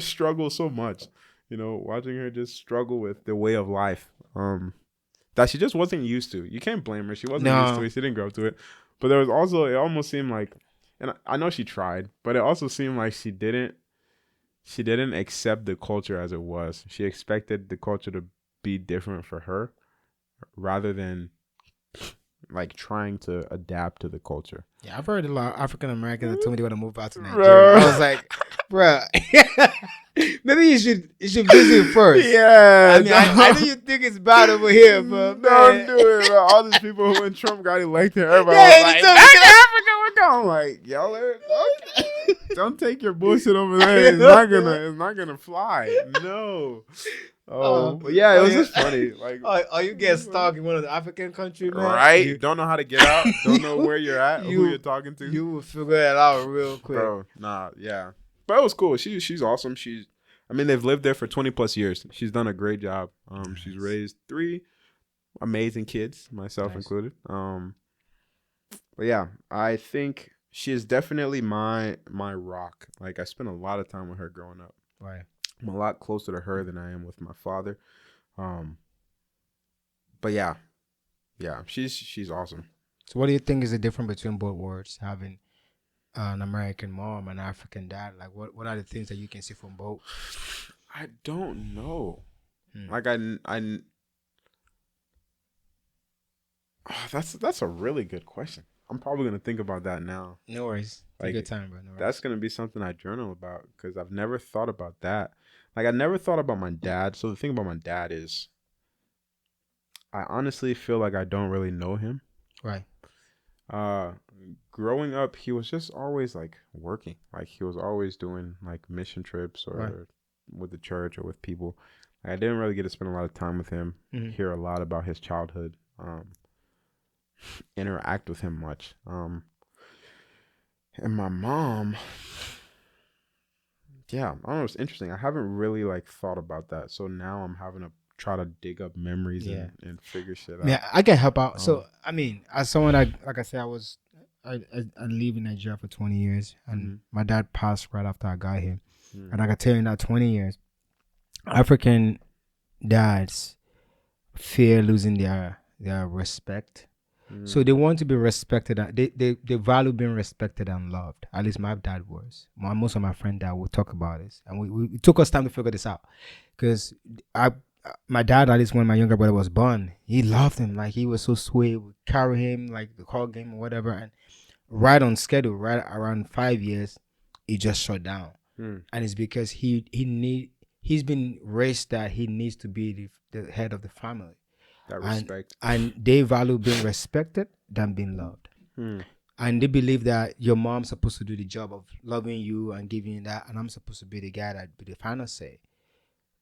struggle so much, watching her just struggle with the way of life that she just wasn't used to. You can't blame her. She wasn't used to it. She didn't grow up to it. But there was also, it almost seemed like, and I know she tried, but it also seemed like she didn't she didn't accept the culture as it was. She expected the culture to be different for her rather than like trying to adapt to the culture. Yeah, I've heard a lot of African Americans that told me they want to move out to Nigeria. I was like, bro, maybe you should visit first. Yeah, I mean, I know you think it's bad over here, but don't do it, bro. All these people when Trump got elected, everybody Yeah, was like, it's back to Africa, we're going. Like, y'all are okay. Don't take your bullshit over there. It's not gonna fly. No. But yeah, it was just funny. Like, you get stuck in one of the African countries, man. right? You Don't know how to get out. Don't know where you're at, who you're talking to. You will figure it out real quick, bro. Nah, yeah. But it was cool. She's awesome. I mean, they've lived there for 20 plus years. She's done a great job. She's raised 3 amazing kids, myself included. But yeah, I think she is definitely my rock. Like, I spent a lot of time with her growing up. Right. I'm a lot closer to her than I am with my father. But yeah, she's awesome. So what do you think is the difference between both words, having an American mom and African dad? Like, what are the things that you can see from both? I don't know. Like, that's a really good question. I'm probably gonna think about that now. No worries. Take Like, your time, bro. No worries. That's gonna be something I journal about because I've never thought about that. Like, I never thought about my dad. So the thing about my dad is, I honestly feel like I don't really know him. Right. Growing up, he was just always like working. Like, he was always doing like mission trips or with the church or with people. Like, I didn't really get to spend a lot of time with him. Hear a lot about his childhood. Interact with him much. And my mom, yeah, I don't know. It's interesting. I haven't really like thought about that. So now I'm having to try to dig up memories and figure shit out. Yeah, I can help out. So I mean, as someone like I said, I lived in Nigeria for 20 years, and my dad passed right after I got here. And I can tell you in that 20 years, African dads fear losing their respect. So they want to be respected. They value being respected and loved. At least my dad was. Most of my friend dad will talk about this, and we took us time to figure this out, because my dad, at least when my younger brother was born, he loved him. Like, he was so sweet. We carry him, like, hug him or whatever, and right on schedule, right around 5 years, he just shut down. And it's because he's been raised that he needs to be the head of the family. That respect. And they value being respected than being loved. And they believe that your mom's supposed to do the job of loving you and giving you that, and I'm supposed to be the guy that be the final say.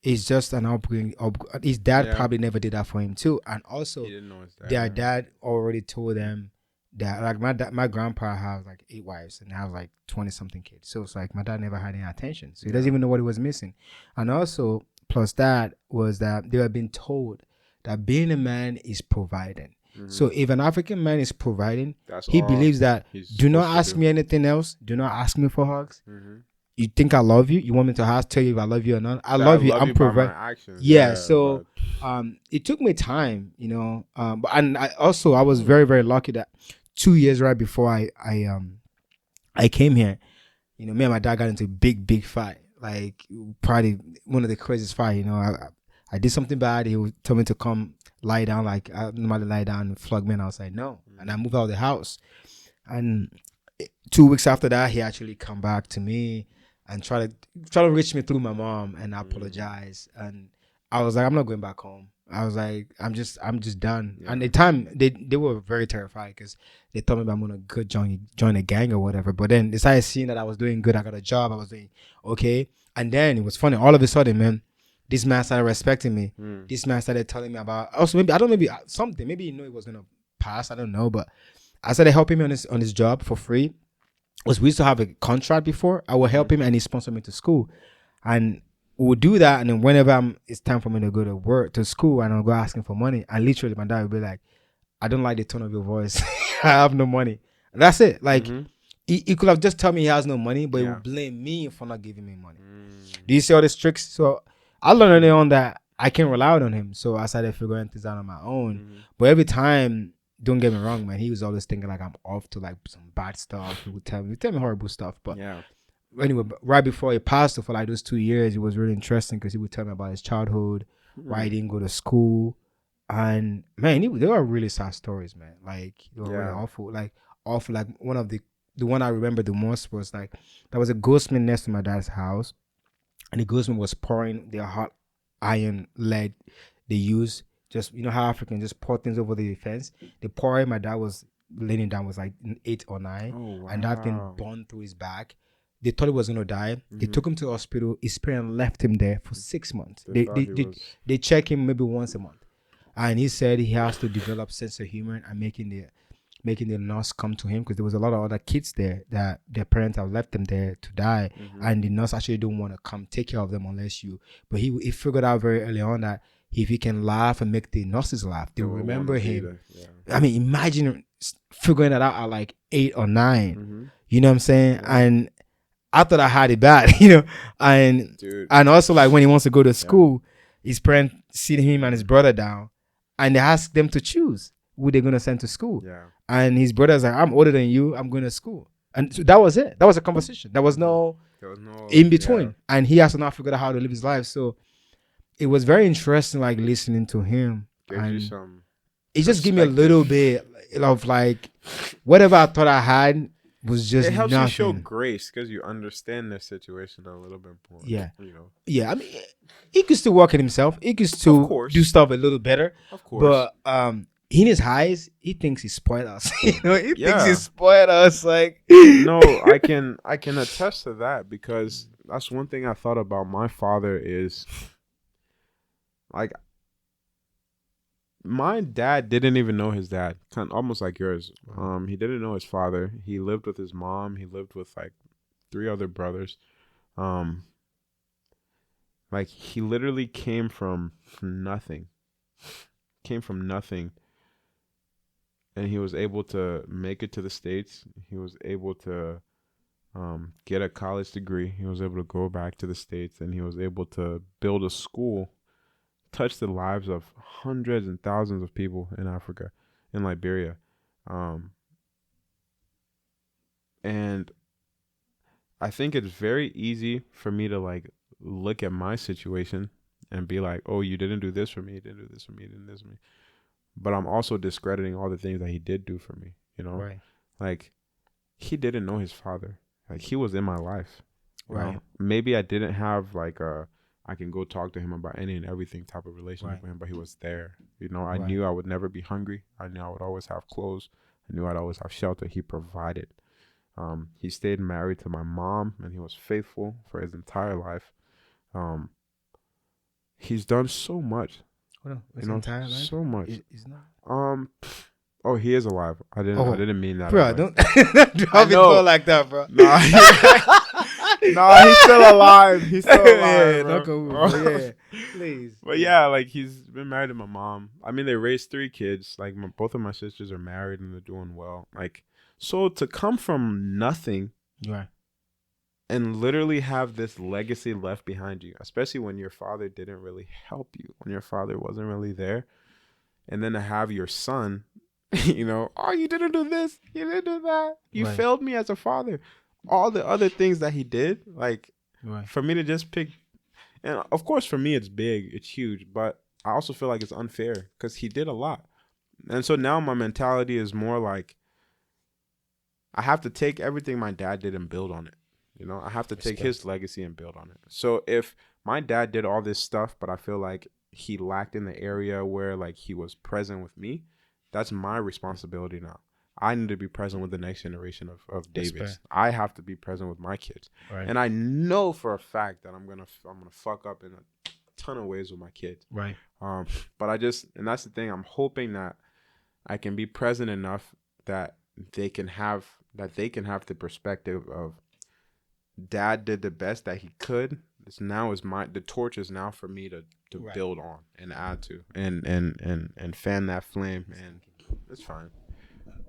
It's just an upbringing. His dad probably never did that for him too. And also, He didn't know his dad, their dad already told them that, like, my grandpa has like 8 wives and has like 20-something kids. So it's like my dad never had any attention. So he doesn't even know what he was missing. And also, plus that was that they have been told that being a man is providing. So if an African man is providing, he believes that, do not ask me anything else. Do not ask me for hugs. You think I love you? You want me to tell you if I love you or not? I love you. I'm providing. Yeah. So it took me time, you know. And I was very, very lucky that 2 years right before I came here, you know, me and my dad got into a big fight. Like, probably one of the craziest fight. You know, I did something bad. He would tell me to come lie down. Like, I normally lie down and flog me, and I was like, no. And I moved out of the house. And 2 weeks after that, he actually come back to me and try to reach me through my mom, and I apologize. And I was like, I'm not going back home. I was like, I'm just done. Yeah. And at the time, they were very terrified because they told me that I'm gonna go join a gang or whatever. But then they started seeing that I was doing good. I got a job. I was doing okay. And then it was funny. All of a sudden, man, this man started respecting me. This man started telling me about, also maybe something. Maybe he knew it was gonna pass. I don't know. But I started helping him on his job for free. We used to have a contract before. I would help him, and he sponsored me to school. And we would do that, and then whenever it's time for me to go to school, and I'll go asking for money, and literally my dad would be like, I don't like the tone of your voice. I have no money. And that's it. Like, he could have just told me he has no money, but he would blame me for not giving me money. Do you see all these tricks? So I learned early on that I can't rely on him. So I started figuring things out on my own. But every time, don't get me wrong, man, he was always thinking like I'm off to like some bad stuff. He would tell me horrible stuff. But anyway, but right before he passed, for like those 2 years, it was really interesting because he would tell me about his childhood, why he didn't go to school, and man, they were really sad stories, man. Like they were really Yeah. awful, like awful. Like one of the one I remember the most was like there was a ghostman next to my dad's house, and the ghostman was pouring their hot iron lead they use. Just you know how Africans just pour things over the fence. They pour it. My dad was laying down, was like 8 or 9, Oh and that thing wow. burned through his back. They thought he was gonna die. They Mhm. took him to the hospital. His parents left him there for 6 months. They thought he was. They check him maybe once a month, and he said he has to develop sense of humor and making the nurse come to him because there was a lot of other kids there that their parents have left them there to die, and the nurse actually don't want to come take care of them unless you. But he figured out very early on that if he can laugh and make the nurses laugh, they'll They would remember wanna be him. there, yeah. I mean, imagine figuring that out at like 8 or 9. Mhm. You know what I'm saying? Yeah. And I thought I had it bad, you know. And Dude. also like when he wants to go to school, his parents sit him and his brother down, and they ask them to choose who they're gonna send to school. Yeah. And his brother's like, "I'm older than you. I'm going to school." And so that was it. That was a conversation. There was no There was no in between. yeah. And he has to now figure out how to live his life. So it was very interesting, like listening to him. Gives you And some. it just gave me a little bit of like whatever I thought I had was just It helps nothing. you show grace because you understand their situation a little bit more. Yeah. You know. Yeah, I mean, he could still work on himself. He could still course. do stuff a little better. Of course. But in his eyes, he thinks he spoiled us. You know, he thinks Yeah. he spoiled us. Like No, I can attest to that because that's one thing I thought about my father is like my dad didn't even know his dad, kind of almost like yours. He didn't know his father. He lived with his mom. He lived with like 3 other brothers. Like he literally came from nothing. Came from nothing. And he was able to make it to the States. He was able to get a college degree. He was able to go back to the States, and he was able to build a school, touch the lives of hundreds and thousands of people in Africa, in Liberia. And I think it's very easy for me to like look at my situation and be like, oh, you didn't do this for me, you didn't do this for me, you didn't do this for me. But I'm also discrediting all the things that he did do for me, you know? right, Like, he didn't know his father. Like, he was in my life. you right, know? Maybe I didn't have, like, I can go talk to him about any and everything type of relationship Right. with him, but he was there. You know, I Right. knew I would never be hungry. I knew I would always have clothes. I knew I'd always have shelter. He provided. He stayed married to my mom, and he was faithful for his entire life. He's done so much. Hold on, You know, so much. It's not. Oh, he is alive. I didn't mean that. Bro, way. don't drop it know. go like that, bro. Nah, nah, he's still alive. He's still alive. Yeah, bro. knock on wood, bro. Yeah, please. But yeah, like he's been married to my mom. I mean, they raised 3 kids. Like both of my sisters are married and they're doing well. Like, so to come from nothing Right. and literally have this legacy left behind you, especially when your father didn't really help you, when your father wasn't really there, and then to have your son, you know, oh, you didn't do this, you didn't do that, you Right. failed me as a father. All the other things that he did, like, Right. for me to just pick, and of course for me it's big, it's huge, but I also feel like it's unfair because he did a lot. And so now my mentality is more like I have to take everything my dad did and build on it. You know, I have to take his legacy and build on it. So if my dad did all this stuff, but I feel like he lacked in the area where like he was present with me, that's my responsibility now. I need to be present with the next generation of Davids. I have to be present with my kids. Right. And I know for a fact that I'm gonna fuck up in a ton of ways with my kids. Right. But and that's the thing. I'm hoping that I can be present enough that they can have the perspective of dad did the best that he could. The torch is now for me to Right. build on and add to and fan that flame, and it's fine.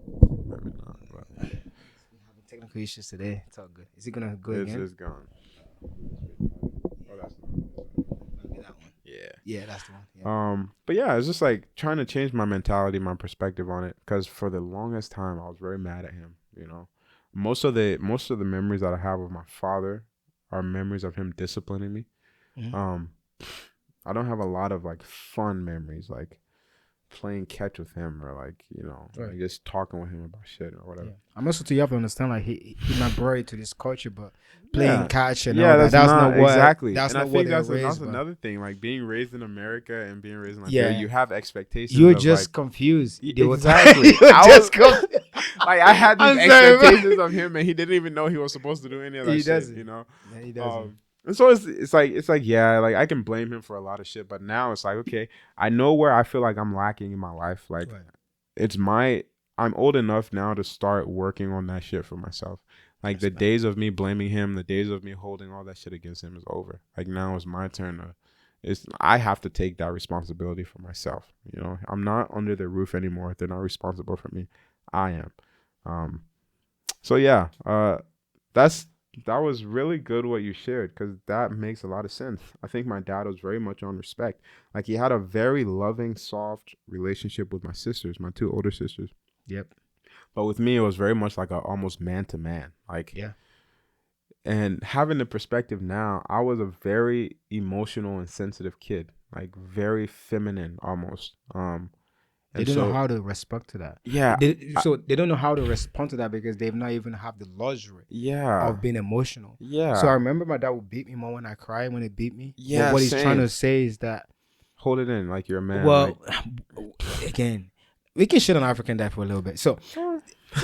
Maybe not, but We're having technical issues today. It's all good. Is it gonna go it's again? just gone. Oh, that's Maybe that one. yeah. Yeah, that's the one. Yeah. But yeah, it's just like trying to change my mentality, my perspective on it, because for the longest time I was very mad at him, you know. most of the memories that I have of my father are memories of him disciplining me. Mhm. I don't have a lot of like fun memories, like playing catch with him or like, Right. like just talking with him about shit or whatever. Yeah. I'm also too, you have to understand, like he not brought to this culture, but playing Yeah. catch and Yeah, all that. That's not what exactly. that's And I not what think they're that's raised by. another thing. Like being raised in America and being raised in Liberia, Yeah. you have expectations. You're of, just like, confused. exactly. You're I just was confused. like, I had these I'm sorry, bro. expectations of him, and he didn't even know he was supposed to do any of that He shit. doesn't. You know. Yeah, he doesn't. And so it's like yeah, like I can blame him for a lot of shit, but now it's like, okay, I know where I feel like I'm lacking in my life. Like Right. I'm old enough now to start working on that shit for myself. Like the days of me blaming him, the days of me holding all that shit against him is over. Like now it's my turn I have to take that responsibility for myself. I'm not under their roof anymore. They're not responsible for me. I am. So yeah, that was really good what you shared, because that makes a lot of sense. I think my dad was very much on respect. Like he had a very loving, soft relationship with my sisters, my two older sisters. Yep. But with me, it was very much like a almost man to man. Like, Yeah. and having the perspective now, I was a very emotional and sensitive kid, like very feminine almost. They don't know how to respond to that. Yeah. So they don't know how to respond to that because they've not even have the luxury of being emotional. Yeah. So I remember my dad would beat me more when I cry, when he beat me. Yeah. But what he's trying to say is that, hold it in, like you're a man. well, again, we can shit on African dad for a little bit. So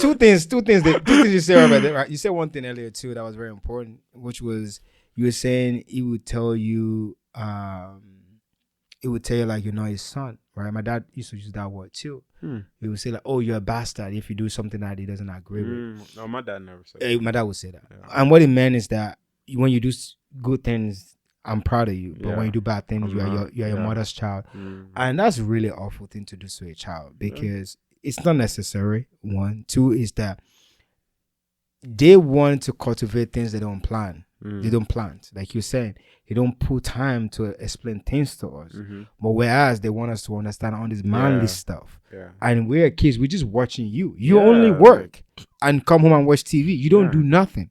two things you said about that, right? You said one thing earlier too that was very important, which was you were saying he would tell you like you're not his son, right? My dad used to use that word too. He would say like, oh, you're a bastard if you do something that he doesn't agree with. No, my dad never said that. My dad would say that. Yeah. And what it meant is that when you do good things, I'm proud of you. But when you do bad things, you're your mother's child. And that's a really awful thing to do to a child, because it's not necessary. One. Two is that they want to cultivate things they don't plan. They don't plant. Like you're saying, they don't put time to explain things to us. But whereas they want us to understand all this manly stuff. Yeah. And we're kids, we're just watching you. You only work and come home and watch TV. You don't do nothing.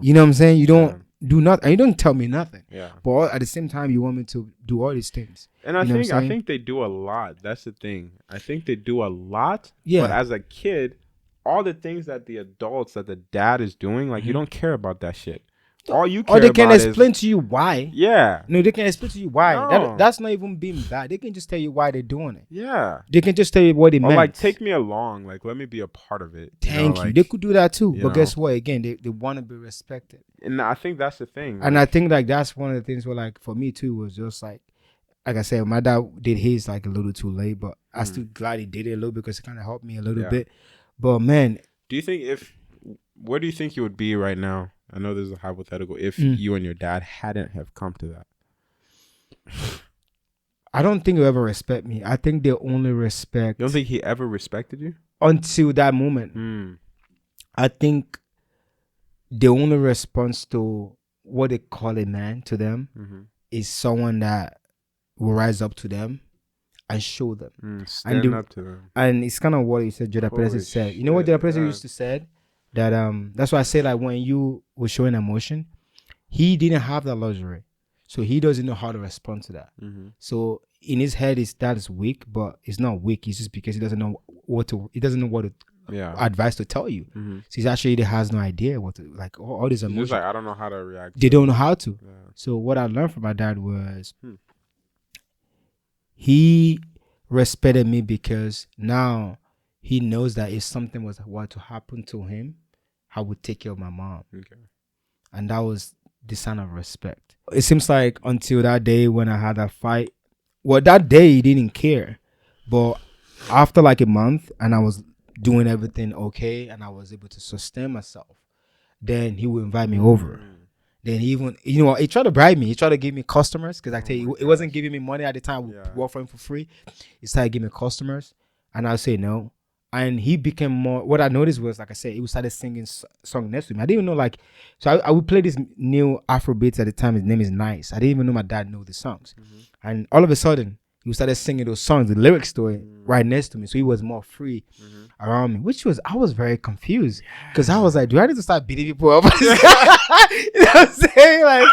You know what I'm saying? You don't do nothing. And you don't tell me nothing. Yeah. But at the same time, you want me to do all these things. And I think they do a lot. That's the thing. I think they do a lot. Yeah. But as a kid, all the things that the adults, that the dad is doing, like you don't care about that shit. All you care about is... Or they can explain to you why. Yeah. No, they can explain to you why. No. That's not even being bad. They can just tell you why they're doing it. Yeah. They can just tell you what it meant. Or like, take me along. Like, let me be a part of it. Thank you. They could do that too. But guess what? Again, they want to be respected. And I think that's the thing. And I think like that's one of the things where like for me too was just like I said, my dad did his like a little too late, but I'm still glad he did it a little because it kind of helped me a little bit. But man, where do you think you would be right now? I know this is a hypothetical. If you and your dad hadn't have come to that, I don't think he'll ever respect me. I think they only respect. You don't think he ever respected you until that moment? I think the only response to what they call a man to them is someone that will rise up to them and show them, stand up to them. And it's kind of what you said. Jada Perez said. You know what Jada Perez used to say? That that's why I say like when you were showing emotion, he didn't have that luxury, so he doesn't know how to respond to that. So in his head, that is weak, but it's not weak. It's just because he doesn't know what advice to tell you. So he actually has no idea what to, like all these emotions. Like I don't know how to react. They don't know how to. Yeah. So what I learned from my dad was he respected me because now he knows that if something was to happen to him, I would take care of my mom. Okay. And that was the sign of respect. It seems like until that day when I had that fight, well, that day he didn't care. But after like a month and I was doing everything okay and I was able to sustain myself, then he would invite me over. Then he even, he tried to bribe me. He tried to give me customers because I tell you, it wasn't giving me money at the time. We worked for him for free. He started giving me customers and I'll say no. And he became more, what I noticed was, like I said, he started singing song next to me. I didn't even know, so I would play this new Afrobeats at the time. His name is Nice. I didn't even know my dad knew the songs. And all of a sudden, he started singing those songs, the lyrics to it, right next to me. So he was more free around me, I was very confused because I was like, do I need to start beating people up? You know what I'm saying? Like,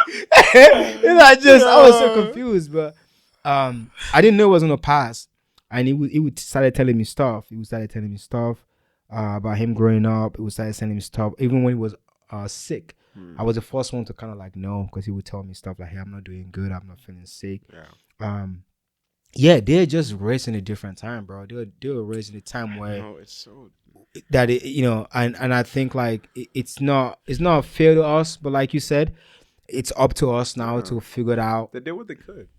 I was so confused, but I didn't know it was gonna pass. And he would started telling me stuff. He would started telling me stuff about him growing up. He would started telling me stuff even when he was sick. I was the first one to kind of like know, because he would tell me stuff like, hey, I'm not doing good, I'm not feeling sick. They're just raised in a different time, bro. They were raised in a time where it's so that it, and I think like it's not fair to us, but like you said, it's up to us now to figure it out. They did what they could.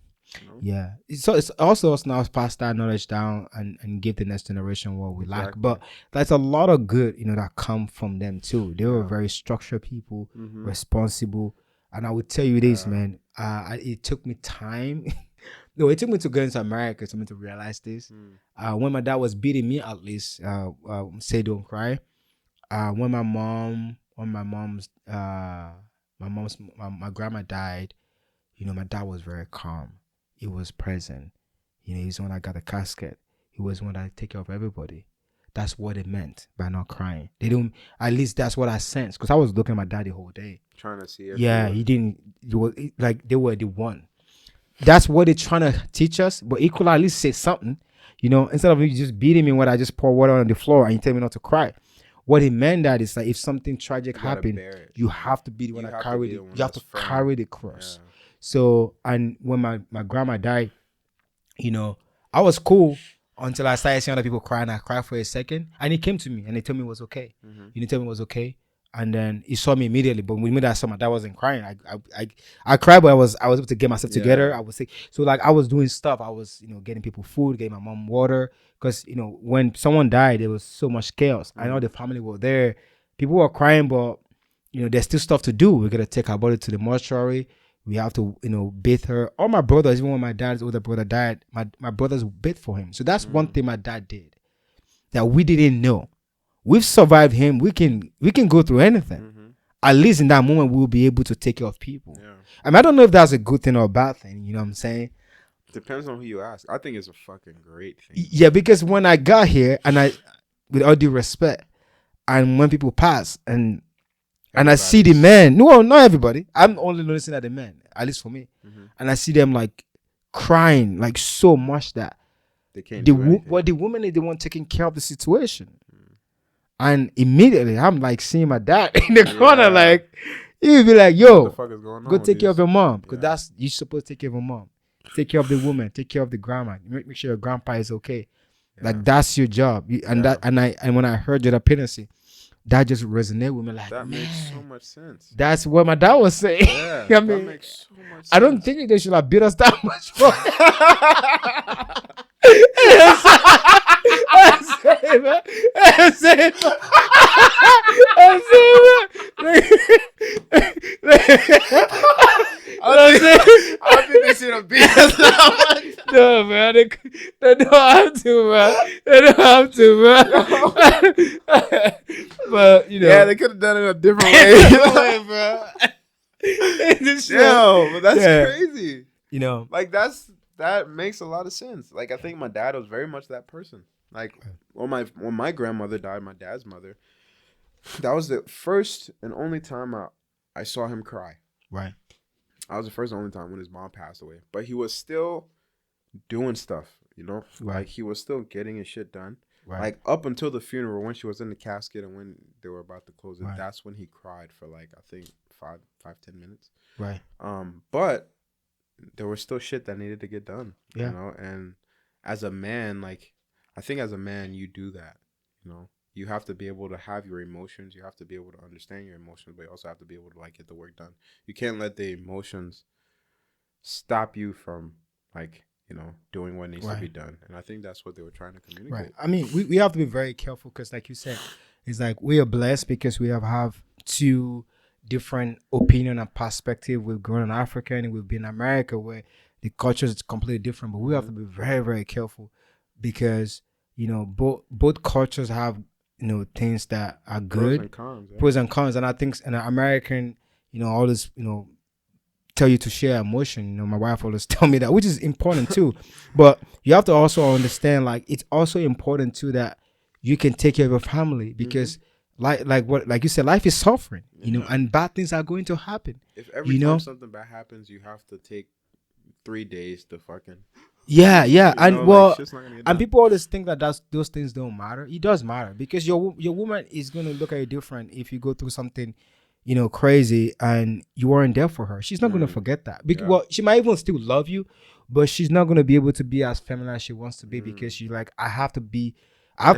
Yeah, so it's also us now to pass that knowledge down and give the next generation what we lack. But there's a lot of good, that come from them too. They were very structured people, responsible, and I would tell you this, man. It took me time. No, it took me to go into America for me to realize this. When my dad was beating me, at least, say don't cry. When my grandma died, my dad was very calm. He was present. He's the one that got the casket. He was the one that take care of everybody. That's what it meant by not crying. They don't. At least that's what I sensed, because I was looking at my dad the whole day, trying to see. Yeah, he didn't. Like they were the one. That's what they're trying to teach us. But equally, at least say something. Instead of you just beating me when I just pour water on the floor and you tell me not to cry. What it meant that is like if something tragic happened, you have to be the one that carried it. You have to carry the cross. Yeah. So, and when my grandma died, I was cool until I started seeing other people crying. I cried for a second, and he came to me and he told me it was okay. He told me it was okay, and then he saw me immediately. But when I saw my dad wasn't crying, I cried, but I was able to get myself together. I was sick, so like I was doing stuff. I was getting people food, getting my mom water, because when someone died, there was so much chaos. I know the family were there, people were crying, but there's still stuff to do. We're gonna take our body to the mortuary. We have to, bathe her. All my brothers, even when my dad's older brother died, my brothers bathed for him. So that's one thing my dad did that we didn't know. We've survived him. We can go through anything. At least in that moment, we'll be able to take care of people. Yeah. I don't know if that's a good thing or a bad thing. You know what I'm saying? Depends on who you ask. I think it's a fucking great thing. Yeah, because when I got here, and with all due respect, and when people pass, and I see the men. No, not everybody. I'm only noticing that the men, at least for me. And I see them like crying, like so much that they can't do anything. Well, the woman is the one taking care of the situation. And immediately, I'm like seeing my dad in the corner, like he'd be like, "Yo, what the fuck is going on? Go take care of your mom, because you're supposed to take care of your mom. Take care of the woman. Take care of the grandma. Make sure your grandpa is okay. Like that's your job." And when I heard your dependency, that just resonated with me. Like, that makes so much sense. That's what my dad was saying. Yeah, that makes so much sense. I don't think they should have beat us that much more. I don't think they should have beat us that much. No, man. They don't have to, man. They don't have to, man. But, yeah, they could have done it a different way. Bro. Yo, but that's crazy. Like that makes a lot of sense. Like I think my dad was very much that person. Like when my grandmother died, my dad's mother, that was the first and only time I saw him cry. Right. That was the first and only time when his mom passed away. But he was still doing stuff, Right. Like he was still getting his shit done. Right. Like up until the funeral, when she was in the casket and when they were about to close it, right. That's when he cried for like I think 5-10 minutes. Right. But there was still shit that needed to get done. Yeah. And as a man, like I think as a man you do that. You have to be able to have your emotions. You have to be able to understand your emotions, but you also have to be able to like get the work done. You can't let the emotions stop you from like doing what needs to be done. And I think that's what they were trying to communicate. Right. I mean, we have to be very careful because, like you said, it's like we are blessed because we have two different opinion and perspective. We've grown in Africa and we've been in America where the culture is completely different. But we have to be very, very careful because both cultures have things that are good, pros and cons, pros and cons. And I think in American, all this tell you to share emotion. You know, my wife always tell me that, which is important too. But you have to also understand, like, it's also important too that you can take care of your family, because like you said, life is suffering, you know, and bad things are going to happen. If every time something bad happens, you have to take 3 days to fucking and like, shit's not gonna get done. and people always think that those things don't matter. It does matter, because your woman is going to look at you different if you go through something, you know, crazy, and you weren't there for her. She's not going to forget that. Well, she might even still love you, but she's not going to be able to be as feminine as she wants to be, because she's like, I have to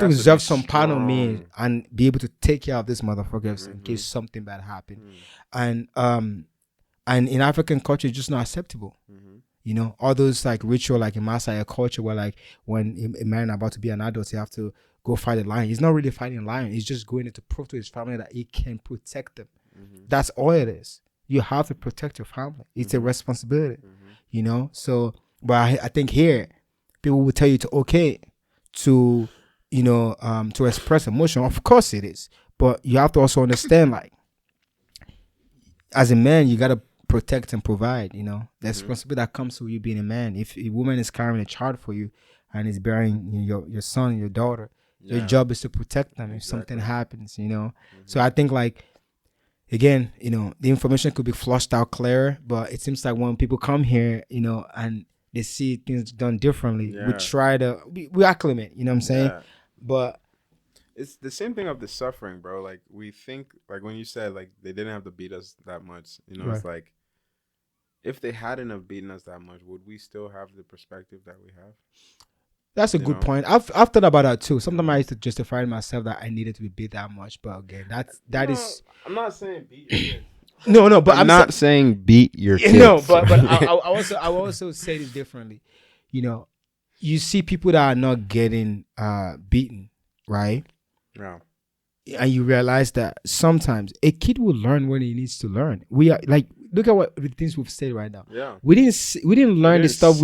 reserve some part of me and be able to take care of this motherfuckers in case something bad happen. And in African culture, it's just not acceptable. You know, all those like ritual, like in Masai culture, where like when a man about to be an adult, you have to go fight a lion. He's not really fighting a lion. He's just going to prove to his family that he can protect them. That's all it is. You have to protect your family. It's a responsibility, you know? So, but I think here, people will tell you to you know, to express emotion. Of course it is. But you have to also understand, like, as a man, you got to protect and provide, you know. The responsibility that comes with you being a man. If a woman is carrying a child for you and is bearing your son, your daughter, your job is to protect them if something happens, you know. So I think, like, again, you know, the information could be flushed out clearer, but it seems like when people come here, you know, and they see things done differently, we acclimate, you know what I'm saying? But it's the same thing of the suffering, bro. Like, we think, like, when you said, like, they didn't have to beat us that much, you know, it's like, if they hadn't have beaten us that much, would we still have the perspective that we have? That's a good point. I've thought about that too. Sometimes I used to justify myself that I needed to be beat that much, but again, that is. I'm not saying beat your kids. No, but I'm not saying beat your kids. No, but I also say this differently. You know, you see people that are not getting beaten, right? Yeah. And you realize that sometimes a kid will learn when he needs to learn. We are like, look at what the things we've said right now. Yeah. We didn't learn the stuff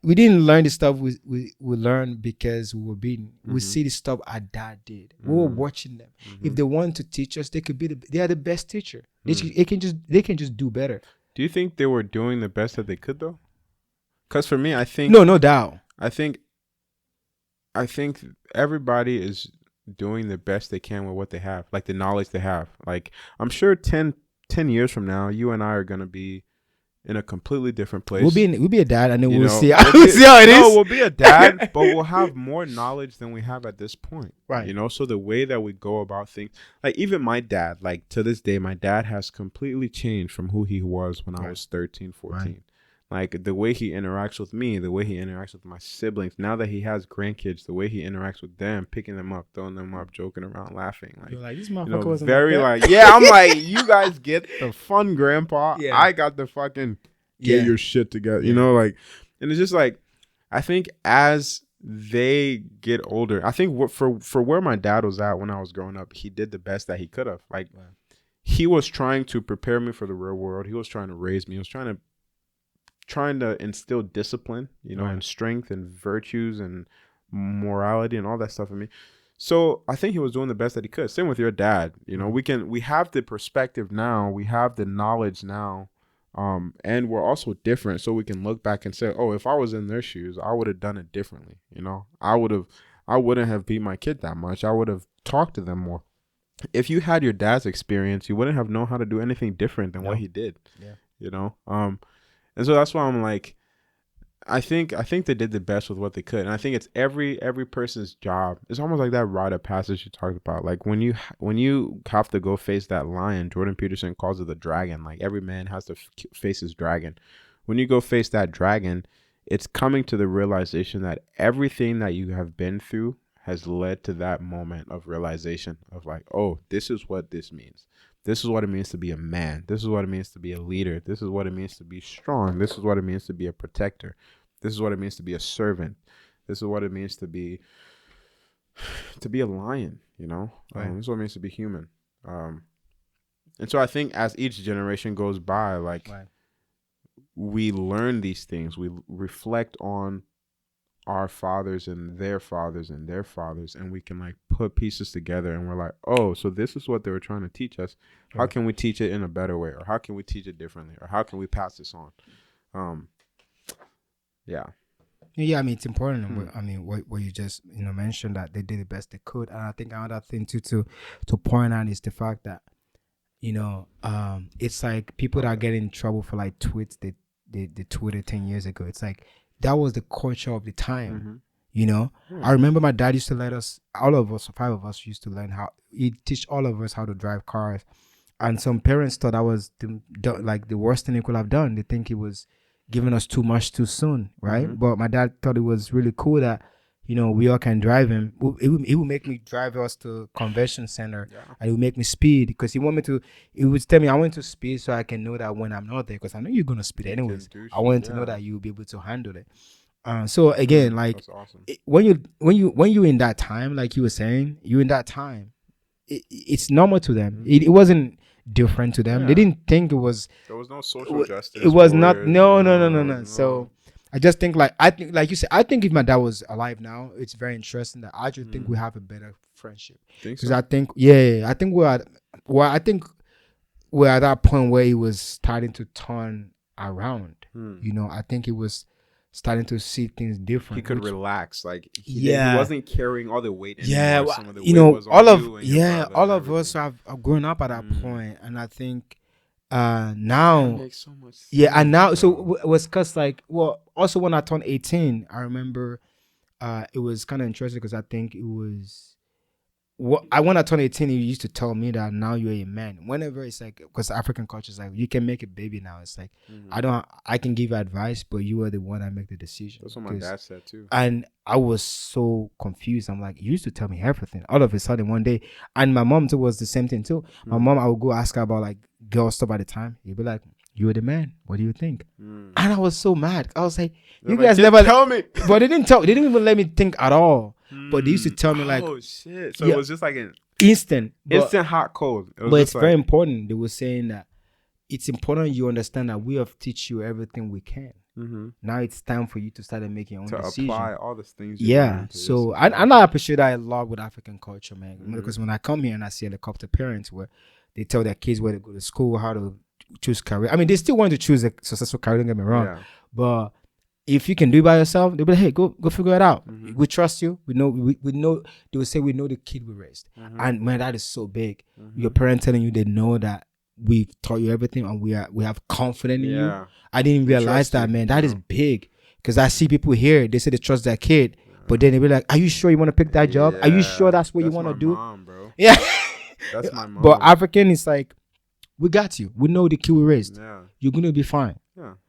we didn't learn the stuff we learned because we were beaten. We see the stuff our dad did. We were watching them. If they want to teach us, they could be they are the best teacher. They can just do better. Do you think they were doing the best that they could though? Because for me, I think no doubt. I think everybody is doing the best they can with what they have, like the knowledge they have. Like, I'm sure 10 years from now, you and I are gonna be in a completely different place. We'll be a dad, and then we'll see how it is. No, we'll be a dad, but we'll have more knowledge than we have at this point. Right. You know, so the way that we go about things, like even my dad, like to this day, my dad has completely changed from who he was when I was 13, 14. Right. Like the way he interacts with me, the way he interacts with my siblings. Now that he has grandkids, the way he interacts with them, picking them up, throwing them up, joking around, laughing. Like, you're like, this motherfucker wasn't very like, like, yeah, I'm like, you guys get the fun, grandpa. Yeah. I got the fucking get your shit together. You know, like, and it's just like, I think as they get older, I think for where my dad was at when I was growing up, he did the best that he could have. Like, he was trying to prepare me for the real world. He was trying to raise me. He was trying to instill discipline, you know, and strength and virtues and morality and all that stuff in me. So I think he was doing the best that he could. Same with your dad. You know, we have the perspective now, we have the knowledge now, and we're also different. So we can look back and say, oh, if I was in their shoes, I would have done it differently. You know, I wouldn't have beat my kid that much. I would have talked to them more. If you had your dad's experience, you wouldn't have known how to do anything different than what he did. Yeah. You know, and so that's why I'm like, I think they did the best with what they could, and I think it's every person's job. It's almost like that rite of passage you talked about. Like when you have to go face that lion, Jordan Peterson calls it the dragon. Like every man has to face his dragon. When you go face that dragon, it's coming to the realization that everything that you have been through has led to that moment of realization of like, oh, this is what this means. This is what it means to be a man. This is what it means to be a leader. This is what it means to be strong. This is what it means to be a protector. This is what it means to be a servant. This is what it means to be a lion, you know? Right. This is what it means to be human. And so I think as each generation goes by, like, we learn these things. We reflect on our fathers and their fathers and their fathers, and we can like put pieces together and we're like, oh, so this is what they were trying to teach us. How can we teach it in a better way, or how can we teach it differently, or how can we pass this on? Yeah. Yeah, I mean, it's important. I mean, what you just mentioned, that they did the best they could, and I think another thing too to point out is the fact that it's like people that get in trouble for like tweets they tweeted 10 years ago. It's like that was the culture of the time. I remember my dad used to let us, all of us, 5 of us, used to learn how. He'd teach all of us how to drive cars, and some parents thought that was the worst thing he could have done. They think he was giving us too much too soon, right? But my dad thought it was really cool that we all can drive him. He would make me drive us to convention center, and he would make me speed because he would tell me I want to speed so I can know that when I'm not there, because I know you're gonna speed anyways. I wanted to know that you will be able to handle it. So again, like awesome. when you're in that time, like you were saying, you're in that time, it's normal to them. It wasn't different to them. They didn't think it was. There was no social justice. It was not. No. So I just think like you said, I think if my dad was alive now, it's very interesting that I just think we have a better friendship. Because I think I think we're at that point where he was starting to turn around. I think it was starting to see things different. He could relax, like he wasn't carrying all the weight anymore. Some of the weight was all on you all of us have grown up at that point, and I think now that makes so much sense, and now so it was because also when I turned 18, I remember it was kind of interesting because I think it was when I turned 18, he used to tell me that now you're a man. Whenever it's like, because African culture is like, you can make a baby now. It's like, I can give advice, but you are the one that make the decision. That's what my dad said too. And I was so confused. I'm like, you used to tell me everything. All of a sudden one day, and my mom too was the same thing too. My mom, I would go ask her about like girl stuff at the time. You'd be like, you're the man. What do you think? And I was so mad. I was like, you guys never tell me. But they didn't even let me think at all. But they used to tell me like, oh shit. So it was just like an instant hot cold. But it's very important. They were saying that it's important you understand that we have teach you everything we can. Now it's time for you to start making your own decision. Apply all the things. So I appreciate that a lot with African culture, man. Because when I come here and I see helicopter parents where they tell their kids where to go to school, how to choose career. I mean, they still want to choose a successful career. Don't get me wrong, but if you can do it by yourself, they'll be like, hey, go figure it out. We trust you. We know. We know. They will say we know the kid we raised, and man, that is so big. Your parents telling you they know that we've taught you everything and we have confidence in you. I didn't realize that, man. That is big, because I see people here. They say they trust their kid, but then they be like, are you sure you want to pick that job? Are you sure that's what you want to do? Mom, bro. Yeah, that's my mom. But African is like, we got you. We know the kid we raised. You're gonna be fine.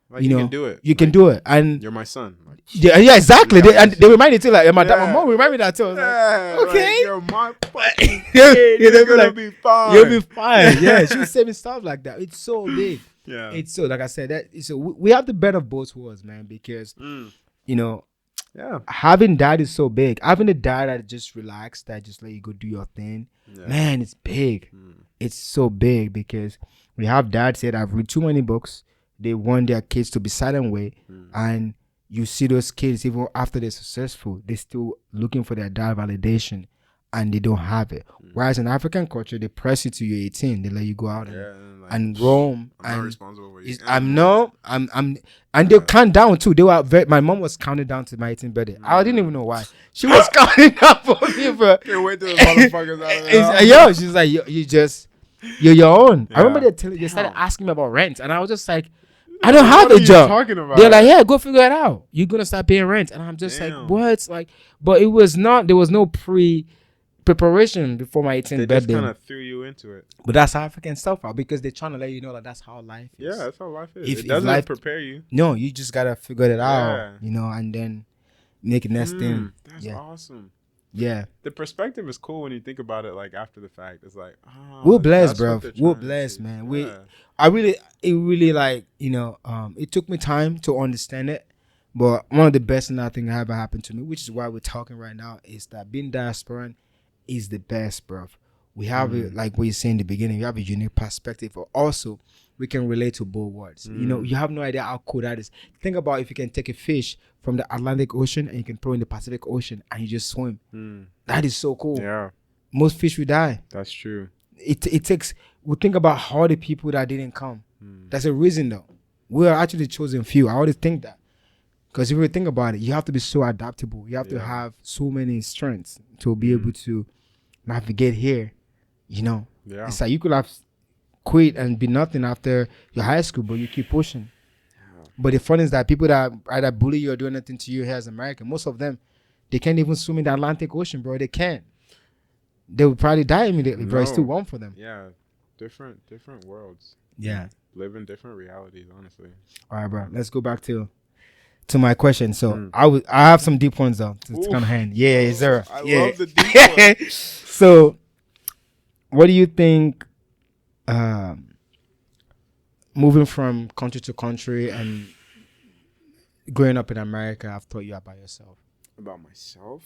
Like, you can do it. You can do it, and you're my son. Like, yeah, exactly. They remind me too. Like my mom remind me that too. I was like, okay, like, you're my fucking kid. You're gonna be fine. You'll be fine. Yeah, she was saying stuff like that. It's so big. Yeah, it's so, like I said, that so we have the better of both worlds, man. Because having dad is so big. Having a dad that just relax, that just let you go do your thing, man, it's big. It's so big because we have dads that have read too many books. They want their kids to be silent way, and you see those kids even after they're successful, they're still looking for their dad validation, and they don't have it. Whereas in African culture, they press you to you're 18, they let you go out and roam. I'm not responsible for you. And they'll count down too. My mom was counting down to my 18th birthday. I didn't even know why. She was counting down for me, bro. Can't wait till the motherfuckers out of yo, she's like, you're your own. I remember they started asking me about rent, and I was just like, I don't have a job. They're like, yeah, go figure it out. You're gonna start paying rent, and I'm just like, what? Like, but it was not. There was no preparation before my 18th birthday. They just kind of threw you into it. But that's how African stuff out, because they're trying to let you know that that's how life is. Yeah, that's how life is. It doesn't prepare you. No, you just gotta figure it out, and then make it next thing. That's awesome. Yeah, the perspective is cool when you think about it. Like after the fact, it's like, we're blessed, bro. We're blessed, man. It really like it took me time to understand it, but one of the best things I think ever happened to me, which is why we're talking right now, is that being diasporan is the best, bro. We have it, like what you said in the beginning. We have a unique perspective, but also we can relate to both words. You know, you have no idea how cool that is. Think about if you can take a fish from the Atlantic Ocean and you can throw in the Pacific Ocean and you just swim. That is so cool. Yeah, most fish will die. that's true. It takes. We think about all the people that didn't come. That's a reason though. We are actually chosen few. I always think that. Because if you think about it, you have to be so adaptable. You have to have so many strengths to be able to navigate here. You know, it's like you could have quit and be nothing after your high school, but you keep pushing. But the fun is that people that either bully you or do anything to you here as American, most of them, they can't even swim in the Atlantic Ocean, bro. They can't. They would probably die immediately, bro. It's too warm for them. Yeah, different worlds. Yeah, live in different realities, honestly. All right, bro. Let's go back to my question. So I have some deep ones though. It's kind of hand. Yeah, sir. I love the deep ones. So, what do you think? Moving from country to country and growing up in America, I've taught you about yourself. About myself?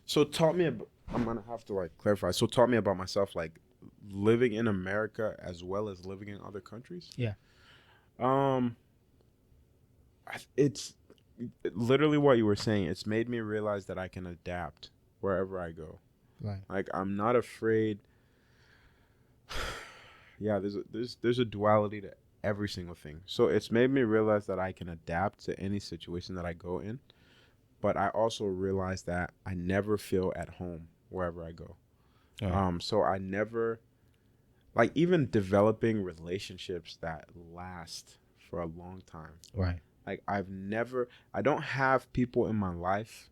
So taught me about, I'm gonna have to like clarify. So taught me about myself, like living in America as well as living in other countries. Yeah. It's literally what you were saying. It's made me realize that I can adapt wherever I go. Right. Like I'm not afraid. Yeah, there's a duality to every single thing. So it's made me realize that I can adapt to any situation that I go in. But I also realize that I never feel at home wherever I go. Right. So I never, like, even developing relationships that last for a long time. Right. Like I don't have people in my life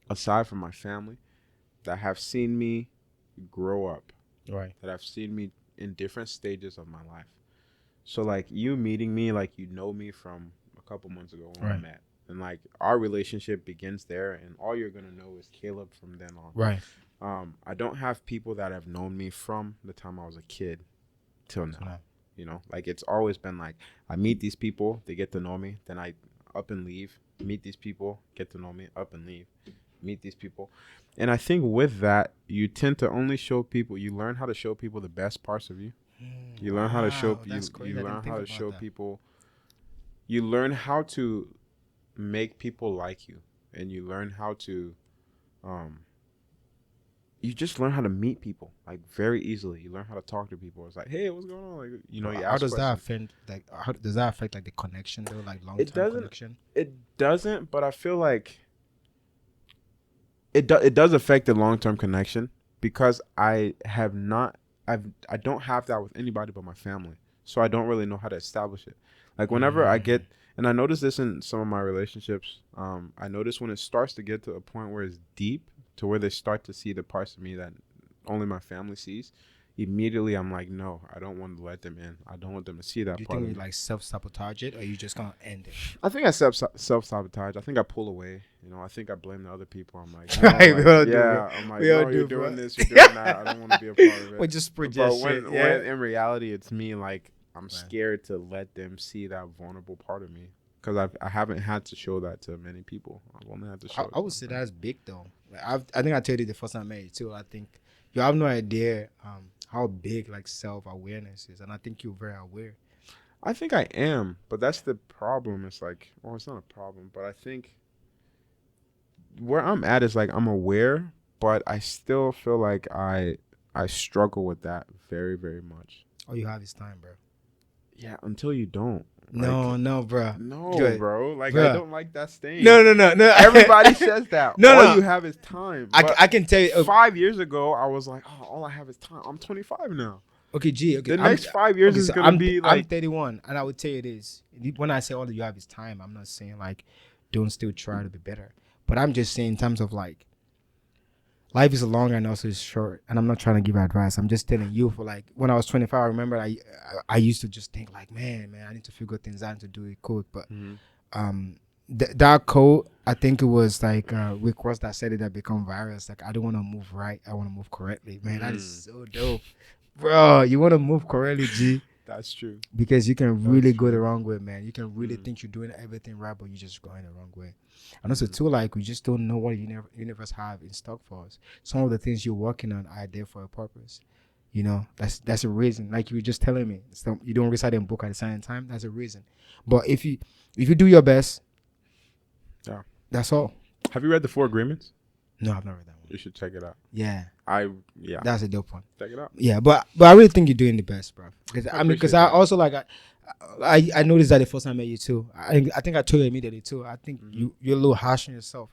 aside from my family that have seen me grow up. Right. That have seen me in different stages of my life. So like you meeting me, like you know me from a couple months ago when we met. And like our relationship begins there and all you're gonna know is Caleb from then on. Right. I don't have people that have known me from the time I was a kid till now. You know, like it's always been like I meet these people, they get to know me, then I up and leave, meet these people, get to know me, up and leave, meet these people. And I think with that, you tend to only show people, you learn how to show people the best parts of you. You learn how to show you learn how to show people, you learn how to make people like you, and you learn how to you just learn how to meet people like very easily. You learn how to talk to people. It's like, hey, what's going on? Like, you know, how does that affect like how does that affect like the connection though, like long term connection? It doesn't, but I feel like it does affect the long term connection because I don't have that with anybody but my family, so I don't really know how to establish it. Like whenever I get, and I notice this in some of my relationships, I notice when it starts to get to a point where it's deep, to where they start to see the parts of me that only my family sees, immediately I'm like, no, I don't want to let them in. I don't want them to see that. Do you think you like self-sabotage it, or you just gonna end it? I think I self-sabotage. I think I pull away. You know, I think I blame the other people. I'm like, I'm like, no, you're doing this, you're doing that. I don't want to be a part of it. We just project shit. When in reality, it's me. Like I'm scared to let them see that vulnerable part of me. Because I haven't had to show that to many people. I've only had to show. I would say that's big though. Like I think I told you the first time I met you too. I think you have no idea how big like self-awareness is, and I think you're very aware. I think I am, but that's the problem. It's like, well, it's not a problem, but I think where I'm at is like I'm aware, but I still feel like I struggle with that very, very much. All you have is time, bro. Yeah, until you don't. No, bro. No, good. Bro. Like, bruh. I don't like that stain. No. Everybody says that. All you have is time. I can tell you. 5 years ago, I was like, oh, all I have is time. I'm 25 now. Okay, G. Okay, the next 5 years is going to be like... I'm 31, and I would tell you this. When I say all you have is time, I'm not saying, like, don't still try to be better. But I'm just saying in terms of, like, life is long and also it's short, and I'm not trying to give advice. I'm just telling you for like when I was 25, I remember I used to just think like, man, I need to figure things out to do it quick. But that quote, I think it was like Rick Ross that said it that become viral. It's like, I don't want to move right, I want to move correctly. Man, that is so dope, bro. You want to move correctly, G? That's true. Because you can really That's go the true. wrong way, man. You can really think you're doing everything right, but you're just going the wrong way. And also too, like, we just don't know what universe have in stock for us. Some of the things you're working on are there for a purpose. You know, that's a reason. Like you were just telling me, so you don't recite a book at the same time. That's a reason. But if you do your best, Yeah. that's all. Have you read The Four Agreements? No, I've not read that one. You should check it out. Yeah, Yeah. that's a dope one. Check it out. Yeah, but I really think you're doing the best, bro. Because I mean, because I appreciate also like I noticed that the first time I met you too. I think I told you immediately too. I think you're a little harsh on yourself.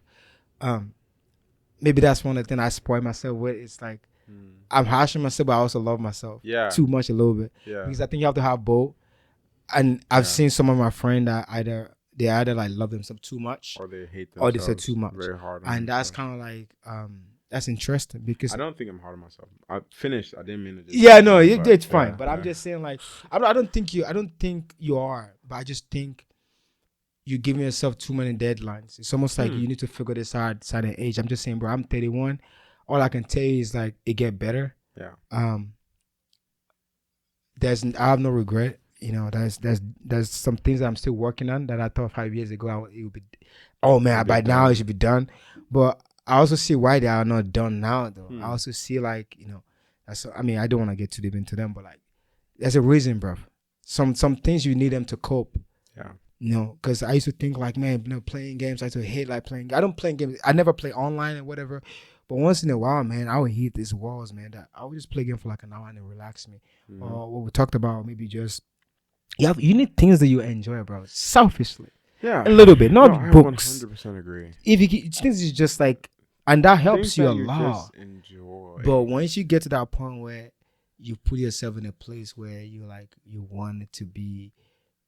Maybe that's one of the things I spoil myself with. It's like I'm harsh on myself, but I also love myself. Yeah. Too much a little bit. Yeah. Because I think you have to have both. And I've seen some of my friends that either like love themselves too much, Or they hate themselves. or they say too much. Very hard on And that's themselves. kind of like that's interesting because I don't think I'm hard on myself. I finished. I didn't mean to. Just yeah, no, but it's fine. yeah, But I'm just saying, like, I don't think you are. But I just think you're giving yourself too many deadlines. It's almost like you need to figure this out at a certain age. I'm just saying, bro. I'm 31. All I can tell you is like it get better. Yeah. I have no regret. You know, there's some things that I'm still working on that I thought 5 years ago it would be. Oh man, by now it should be done. But I also see why they are not done now, though. I also see like, you know, I mean, I don't want to get too deep into them, but like, there's a reason, bro. Some things you need them to cope. Yeah. You know, because I used to think like, man, you know, playing games. I used to hate like playing. I don't play games. I never play online and whatever. But once in a while, man, I would hit these walls, man. That I would just play game for like an hour and it relax me. Or what we talked about, maybe just you need things that you enjoy, bro. Selfishly. Yeah. A little bit, not I books. 100% agree. If you things is just like, and that helps Things you that a lot. Just enjoy. But once you get to that point where you put yourself in a place where you like you want it to be,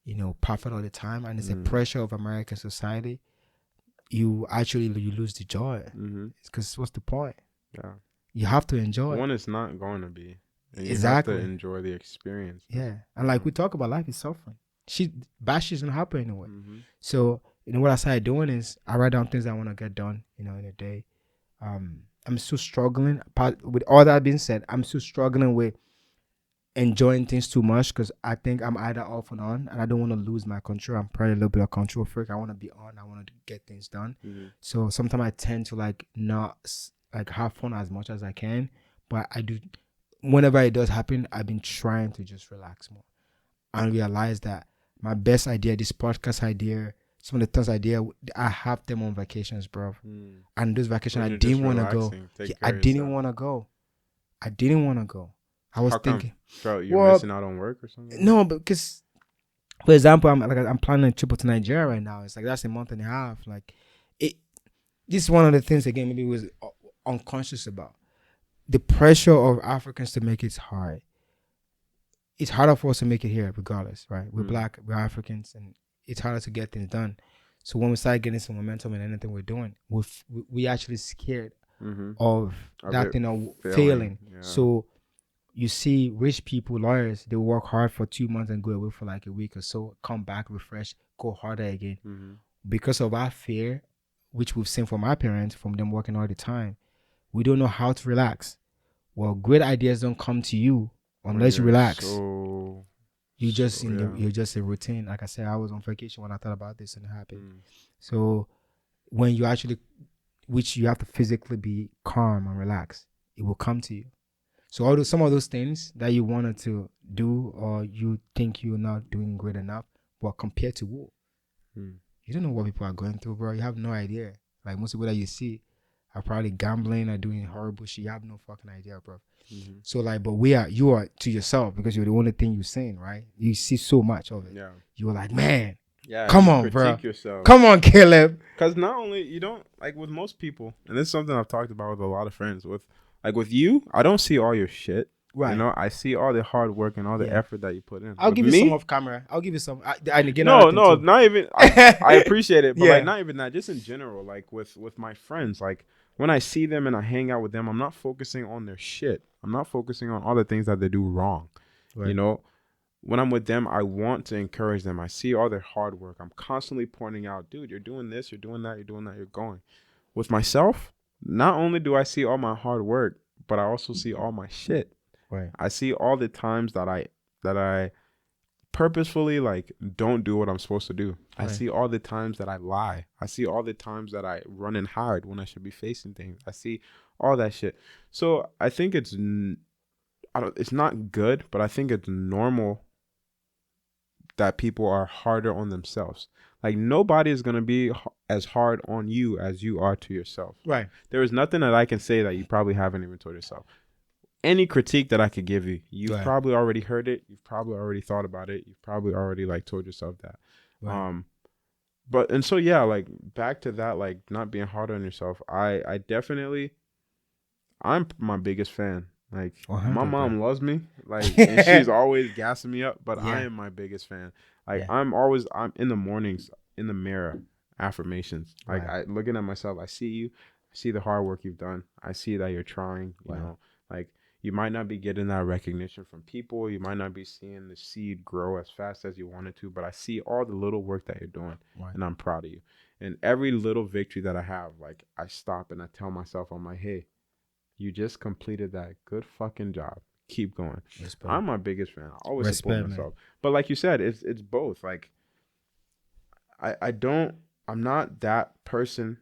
you know, perfect all the time, and it's a pressure of American society, you lose the joy. Because what's the point? Yeah. You have to enjoy. One is not going to be. And Exactly. You have to enjoy the experience. Yeah, and like we talk about, life is suffering. Bad shit's gonna happen anyway. So you know what I started doing is I write down things I want to get done, you know, in a day. I'm still struggling. With all that being said, I'm still struggling with enjoying things too much because I think I'm either off and on, and I don't want to lose my control. I'm probably a little bit of control freak. I want to be on. I want to get things done. So sometimes I tend to like not like have fun as much as I can, but I do. Whenever it does happen, I've been trying to just relax more and realize that my best idea, this podcast idea, some of the things I have them on vacations, bro. And those vacations, I didn't want to go. I didn't want to go. I was thinking, bro, you're missing out on work or something? No, because, for example, I'm planning a trip to Nigeria right now. It's like that's a month and a half. Like, this is one of the things again maybe was unconscious about. The pressure of Africans to make it hard. It's harder for us to make it here, regardless, right? We're black, we're Africans, and it's harder to get things done. So when we start getting some momentum in anything we're doing, we actually scared of that thing of failing. Yeah. So you see rich people, lawyers, they work hard for 2 months and go away for like a week or so, come back, refresh, go harder again. Because of our fear, which we've seen from our parents, from them working all the time, we don't know how to relax. Well, great ideas don't come to you unless you relax. You're just a routine. Like I said, I was on vacation when I thought about this and it happened. So when you actually, which you have to physically be calm and relax, it will come to you. So some of those things that you wanted to do or you think you're not doing great enough, but compared to what? You don't know what people are going through, bro. You have no idea. Like most people that you see are probably gambling or doing horrible shit. You have no fucking idea, bro. So like, but you are to yourself because you're the only thing you're saying, right? You see so much of it. Yeah. You were like, man, come on, bro. Yourself. Come on, Caleb. Because not only you don't like with most people, and this is something I've talked about with a lot of friends. With you, I don't see all your shit. Right. You know, I see all the hard work and all the effort that you put in. I'll give you some off camera. I'll give you some. And again, no, not even. I appreciate it, but like not even that. Just in general, like with my friends, like when I see them and I hang out with them, I'm not focusing on their shit. I'm not focusing on all the things that they do wrong. Right. You know, when I'm with them, I want to encourage them. I see all their hard work. I'm constantly pointing out, dude, you're doing this, you're doing that, you're doing that, you're going. With myself, not only do I see all my hard work, but I also see all my shit. Right. I see all the times that I purposefully like don't do what I'm supposed to do. I Right. see all the times that I lie. I see all the times that I run and hide when I should be facing things. I see all that shit. So I think it's it's not good, but I think it's normal that people are harder on themselves. Like nobody is going to be as hard on you as you are to yourself. Right. There is nothing that I can say that you probably haven't even told yourself. Any critique that I could give you, you've Right. probably already heard it. You've probably already thought about it. You've probably already like told yourself that. Right. And so yeah, like back to that, like not being hard on yourself. I definitely, I'm my biggest fan. Like 100, my mom bro. loves me, like, and she's always gassing me up. But Yeah. I am my biggest fan. Like Yeah. I'm in the mornings in the mirror, affirmations. Like Right. I looking at myself, I see you, I see the hard work you've done. I see that you're trying. You Wow. know, like you might not be getting that recognition from people. You might not be seeing the seed grow as fast as you wanted to, but I see all the little work that you're doing, Right. and I'm proud of you. And every little victory that I have, like I stop and I tell myself, I'm like, hey, you just completed that good fucking job. Keep going. Respect. I'm my biggest fan. I always support Respect, man. myself. But like you said, it's both. Like I'm not that person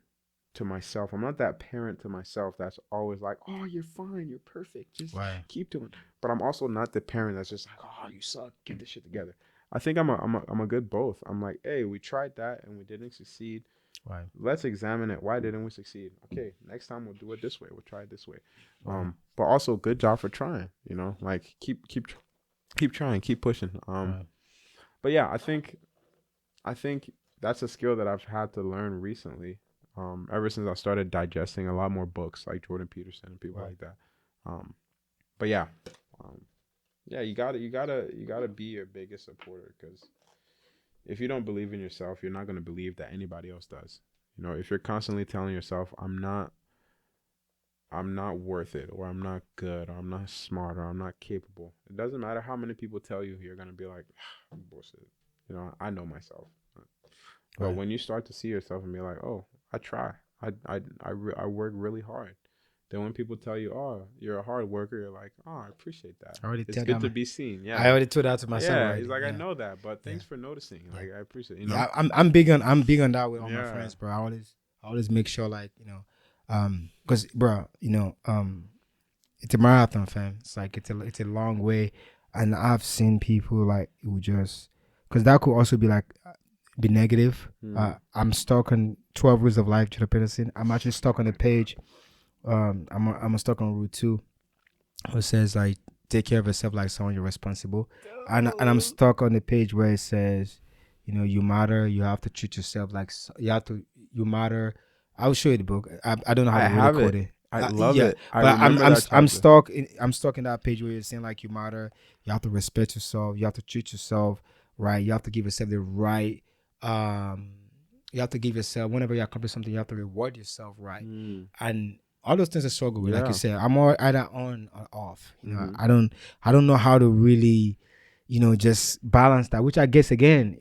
to myself. I'm not that parent to myself that's always like, oh, you're fine, you're perfect, just Right. keep doing. But I'm also not the parent that's just like, oh, you suck, get this shit together. I think I'm a good both. I'm like, hey, we tried that and we didn't succeed. Right. Let's examine it. Why didn't we succeed? Okay, next time we'll do it this way. We'll try it this way. Right. But also good job for trying. You know, like keep trying, keep pushing. Right. But yeah, I think that's a skill that I've had to learn recently. Ever since I started digesting a lot more books like Jordan Peterson and people Right. like that. But yeah, you gotta be your biggest supporter, because if you don't believe in yourself, you're not gonna believe that anybody else does. You know, if you're constantly telling yourself, I'm not worth it, or I'm not good, or I'm not smart, or I'm not capable. It doesn't matter how many people tell you, you're gonna be like, bullshit. You know, I know myself. But Right. when you start to see yourself and be like, oh, I try, I work really hard. Then when people tell you, oh, you're a hard worker, you're like, oh, I appreciate that. I already It's tell good that to my- be seen. Yeah. I already told that to myself. Yeah. already. He's like, I Yeah. know that, but thanks Yeah. for noticing. Yeah. Like, I appreciate it. You know? Yeah, I'm big on that with all my Yeah. friends, bro. I always make sure, like, because bro, it's a marathon, fam. It's like it's a long way, and I've seen people like who just, because that could also be like be negative. I'm stuck on 12 Rules of Life, Jordan Peterson. I'm actually stuck on the page. I'm stuck on Route 2, who says like take care of yourself like someone you're responsible, and I'm stuck on the page where it says, you matter. You have to treat yourself like you matter. I'll show you the book. I don't know how I to really have quote it. it. I love yeah, it. I but remember I'm that I'm chapter. stuck in that page where you're saying like you matter. You have to respect yourself. You have to treat yourself right. You have to give yourself the right. You have to give yourself, whenever you accomplish something, you have to reward yourself right. And all those things are struggle with. Like Yeah. you said, I'm all either on or off. Mhm. I don't know how to really, just balance that. Which I guess again,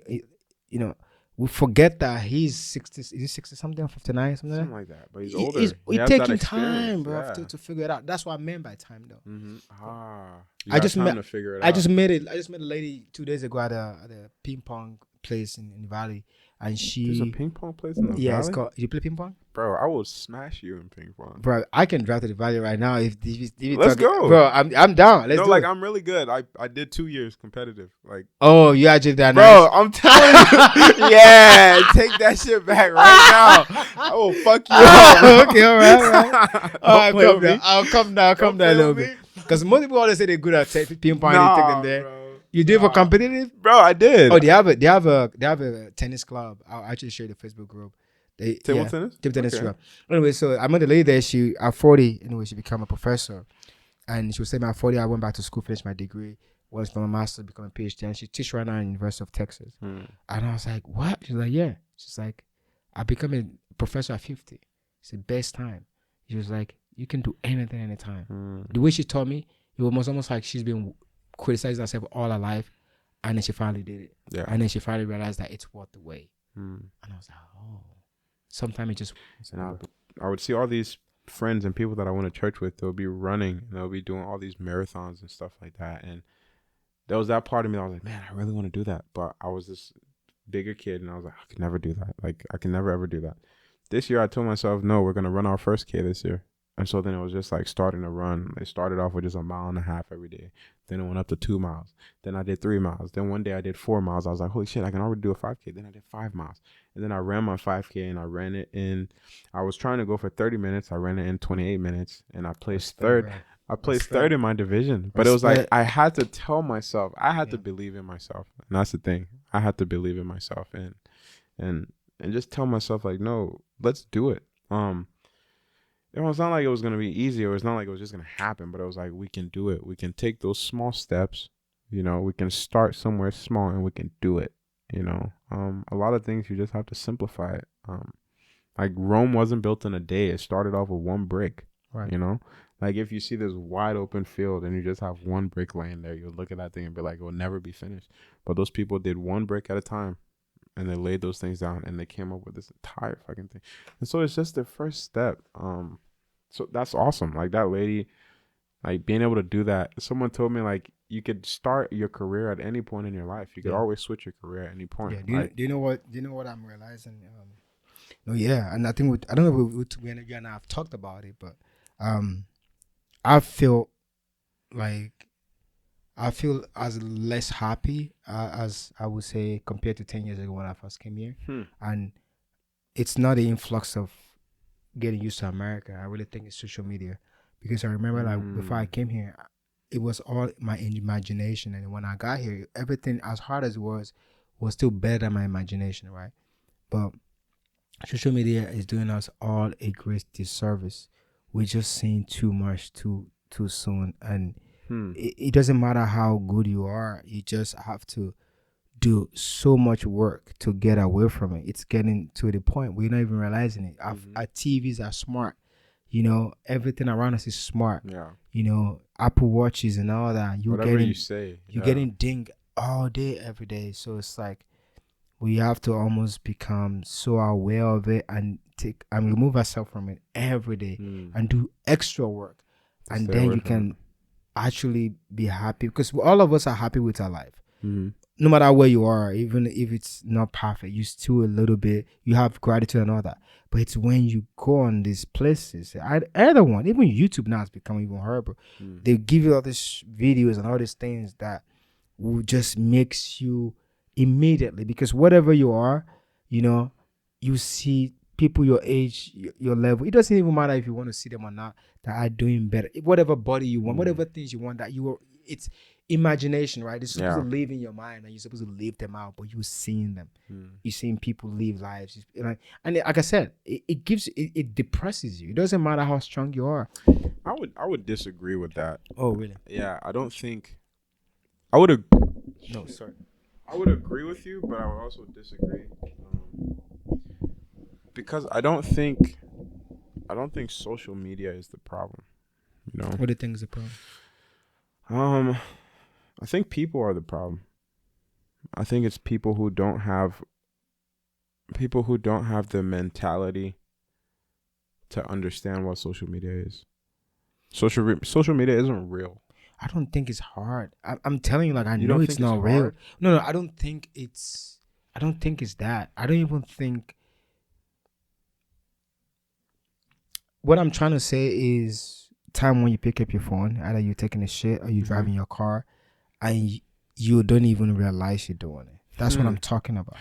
we forget that he's 60. Is he 60 something, 59 something? Something like that. But he's It- older. It's He has taking that experience. time, bro, Yeah. to figure it out. That's what I meant by time, though. You I got just time met- to figure it I out. just met a lady 2 days ago at a ping pong place in the valley, and There's a she ping pong place in the it's valley? called. You play ping pong, Bro, I will smash you in ping pong. bro? I can drive to the valley right now if you Let's talking- go. bro. I'm down. Let's No, do like it. I'm really good. I did 2 years competitive. Like, Oh, you actually that bro, nice. I'm telling you. Yeah, take that shit back right now. I will fuck you up. Okay, all right. Don't All right, play come with down. me. I'll come down a Don't play little with bit. me. Because most people always say they're good at ping pong. Nah, They take them there. bro. You do it for Nah. competitive? Bro, I did. Oh, they have a tennis club. I'll actually share the Facebook group. Table tennis? Table tennis Okay. club. Anyway, so I met the lady there. She at 40. Anyway, she became a professor, and she was saying at 40, I went back to school, finished my degree, was from a master, become a PhD, and she teaches right now at University of Texas. And I was like, what? She's like, yeah. She's like, I become a professor at 50. It's the best time. She was like, you can do anything anytime. The way she told me, it was almost like she's been criticizing herself all her life, and then she finally did it. Yeah. And then she finally realized that it's worth the wait. Mm. And I was like, oh. Sometimes it just... And I would see all these friends and people that I went to church with. They'll be running and they'll be doing all these marathons and stuff like that. And there was that part of me that was like, man, I really want to do that. But I was this bigger kid, and I was like, I could never do that. Like, I can never, ever do that. This year, I told myself, no, we're going to run our first K this year. And so then it was just like starting to run. It started off with just 1.5 miles every day. Then it went up to 2 miles. Then I did 3 miles. Then one day I did 4 miles. I was like, holy shit, I can already do a 5K. Then I did 5 miles. And then I ran my 5K, and I ran it in, I was trying to go for 30 minutes. I ran it in 28 minutes, and I placed third. Right. I placed third in my division. But it was like, I had to tell myself, I had to believe in myself. And that's the thing. I had to believe in myself and just tell myself, like, no, let's do it. It's not like it was going to be easy, or it's not like it was just going to happen, but it was like, we can do it. We can take those small steps, you know, we can start somewhere small, and we can do it, you know. A lot of things, you just have to simplify it. Like, Rome wasn't built in a day. It started off with one brick, right? You know, like, if you see this wide open field and you just have one brick laying there, you'll look at that thing and be like, it will never be finished. But those people did one brick at a time, and they laid those things down, and they came up with this entire fucking thing. And so it's just the first step. So that's awesome. Like, that lady, like, being able to do that. Someone told me, like, you could start your career at any point in your life. You could always switch your career at any point. Yeah. Do you know what I'm realizing? No, yeah. And I think I don't know if we and I have talked about it, but I feel as less happy as I would say compared to 10 years ago when I first came here. And it's not the influx of getting used to America. I really think it's social media, because I remember like before I came here, it was all my imagination, and when I got here, everything, as hard as it was still better than my imagination, right? But social media is doing us all a great disservice. We're just seeing too much too soon, and it doesn't matter how good you are. You just have to do so much work to get away from it. It's getting to the point we're not even realizing it. Our TVs are smart. You know, everything around us is smart. Yeah. You know, Apple Watches and all that. You're getting dinged all day, every day. So it's like we have to almost become so aware of it and remove ourselves from it every day and do extra work. And then you can actually be happy, because all of us are happy with our life. No matter where you are, even if it's not perfect, you still a little bit, you have gratitude and all that. But it's when you go on these places, either one, even YouTube now has become even horrible. They give you all these videos and all these things that will just makes you immediately, because whatever you are, you know, you see people your age, your level. It doesn't even matter if you want to see them or not, that are doing better. Whatever body you want, whatever things you want, that it's imagination, right? It's supposed to live in your mind, and you're supposed to live them out, but you're seeing them. You're seeing people live lives, and like I said, it depresses you. It doesn't matter how strong you are. I would disagree with that. Oh, really? Yeah, I don't think I would. No, sorry. I would agree with you, but I would also disagree, because I don't think social media is the problem. You know, what do you think is the problem? I think people are the problem. I think it's people who don't have the mentality to understand what social media is. Social media isn't real. I don't think it's hard. I'm telling you, like, I know it's not real. No, I don't think it's that. I don't even think. What I'm trying to say is, time when you pick up your phone, either you're taking a shit or you're driving your car, and you don't even realize you're doing it. That's what I'm talking about.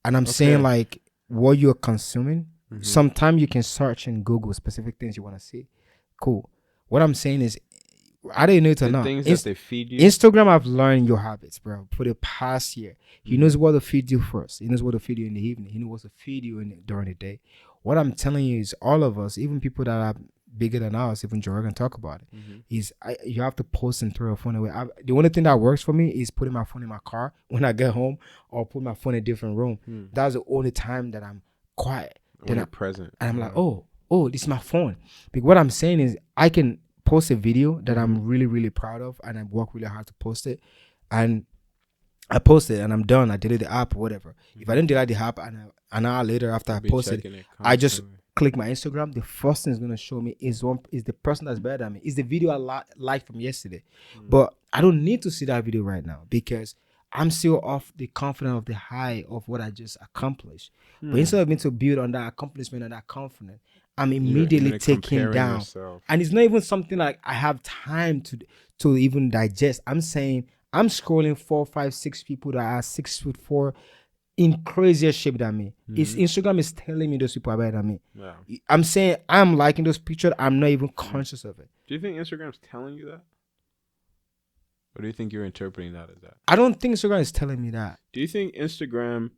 And I'm saying, like, what you're consuming, sometimes you can search and Google specific things you want to see. Cool. What I'm saying is, I didn't know it or not. Things that they feed you. Instagram, I've learned your habits, bro, for the past year. He knows what to feed you first. He knows what to feed you in the evening. He knows what to feed you during the day. What I'm telling you is, all of us, even people that are bigger than us, even Joe can talk about it, is you have to post and throw your phone away. The only thing that works for me is putting my phone in my car when I get home, or put my phone in a different room. That's the only time that I'm quiet. When you're present. And I'm like, oh, this is my phone. But what I'm saying is, I can post a video that I'm really, really proud of, and I work really hard to post it, and I post it and I'm done. I delete the app or whatever. If I didn't delete the app, and an hour later after I posted it, click my Instagram, the first thing it's gonna show me is the person that's better than me. Is the video I liked from yesterday. But I don't need to see that video right now because I'm still off the confidence of the high of what I just accomplished. But instead of me to build on that accomplishment and that confidence, I'm immediately taken down. Yourself. And it's not even something like I have time to even digest. I'm saying I'm scrolling 4, 5, 6 people that are 6'4" in crazier shape than me. It's Instagram is telling me those people are better than me. Yeah. I'm saying I'm liking those pictures. I'm not even conscious of it. Do you think Instagram's telling you that? Or do you think you're interpreting that as that? I don't think Instagram is telling me that. Do you think Instagram,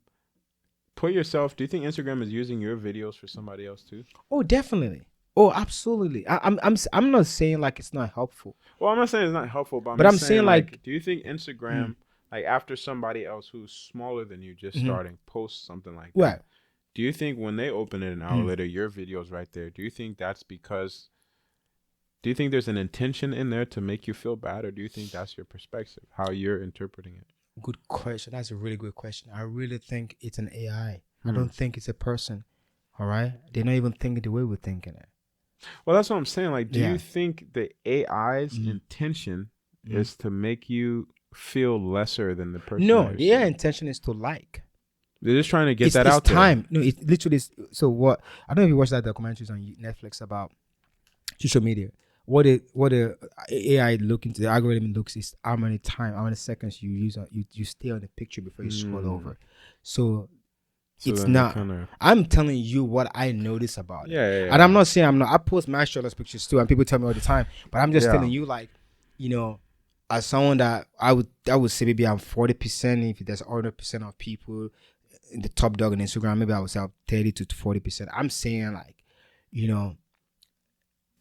do you think Instagram is using your videos for somebody else too? Oh, definitely. Oh, absolutely. I'm not saying like it's not helpful. Well, I'm not saying it's not helpful, but I'm saying like, do you think Instagram, like after somebody else who's smaller than you just starting posts something like that? Right. Do you think when they open it an hour later, your video's right there? Do you think that's because? Do you think there's an intention in there to make you feel bad, or do you think that's your perspective, how you're interpreting it? Good question. That's a really good question. I really think it's an AI. I don't think it's a person. All right? They're not even thinking the way we're thinking it. Well, that's what I'm saying. Like, do you think the AI's intention is to make you feel lesser than the person? No, their intention is to like. They're just trying to get that out there. Time. No, it literally is. So what? I don't know if you watched that documentaries on Netflix about social media. What the AI look into, the algorithm looks is how many seconds you use you stay on the picture before you scroll over. So it's not. I'm telling you what I notice about it. Yeah. And I'm not saying I post my shirtless pictures too, and people tell me all the time. But I'm just telling you, like, you know, as someone that I would say maybe I'm 40%. If there's 100% of people in the top dog on Instagram, maybe I would say I'm 30 to 40%. I'm saying, like, you know,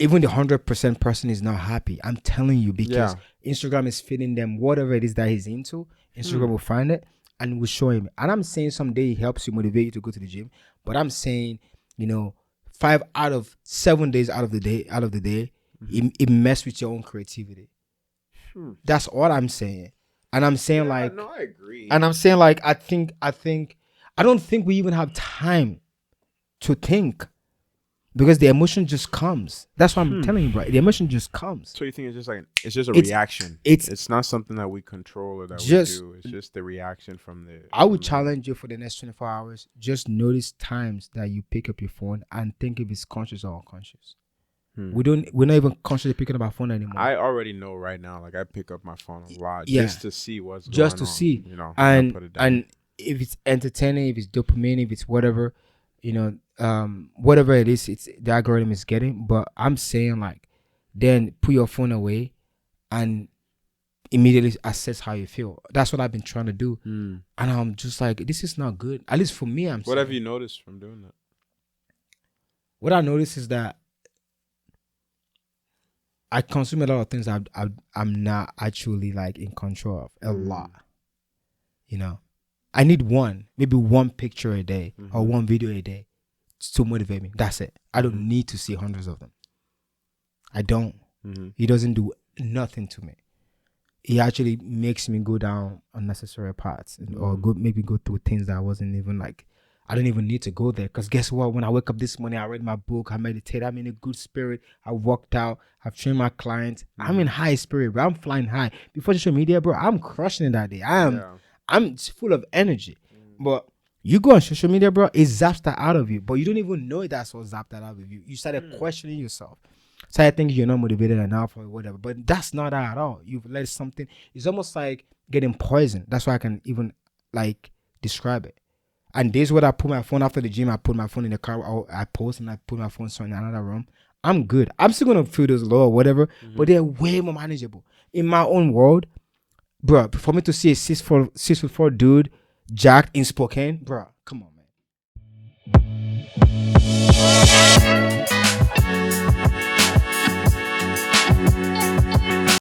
even the 100% person is not happy. I'm telling you, because Instagram is feeding them whatever it is that he's into. Instagram will find it and will show him. And I'm saying someday it helps you, motivate you to go to the gym. But I'm saying, you know, 5 out of 7 days out of the day, it messes with your own creativity. That's all I'm saying. And I'm saying like, no, I agree. And I'm saying like, I don't think we even have time to think. Because the emotion just comes. That's what I'm telling you, bro. The emotion just comes. So you think it's just a reaction? It's not something that we control or that we do. It's just the reaction from the. I would challenge you for the next 24 hours. Just notice times that you pick up your phone and think if it's conscious or unconscious. We're not even consciously picking up our phone anymore. I already know right now. Like I pick up my phone a lot just to see what's going on. Just to see, you know, and if it's entertaining, if it's dopamine, if it's whatever, you know, whatever it is, it's the algorithm is getting. But I'm saying, like, then put your phone away and immediately assess how you feel. That's what I've been trying to do. And I'm just like, this is not good. At least for me, What have you noticed from doing that? What I noticed is that I consume a lot of things I'm not actually like in control of a lot. You know, I need maybe one picture a day or one video a day to motivate me. That's it. I don't need to see hundreds of them. I don't. It doesn't do nothing to me. It actually makes me go down unnecessary paths or maybe go through things that I wasn't even like. I don't even need to go there, because guess what? When I wake up this morning, I read my book, I meditate, I'm in a good spirit, I worked out, I've trained my clients. I'm in high spirit, bro. I'm flying high. Before social media, bro, I'm crushing it that day. I'm full of energy. But you go on social media, bro, it zaps that out of you. But you don't even know that's what zapped that out of you. You started questioning yourself. So I think you're not motivated enough or whatever. But that's not that at all. You've let something. It's almost like getting poisoned. That's why I can even like describe it. And days where I put my phone after the gym, I put my phone in the car, or I post and I put my phone in another room. I'm good. I'm still gonna feel those low or whatever, but they're way more manageable. In my own world, bro, for me to see a 6'4" dude jacked in Spokane, bro, come on, man.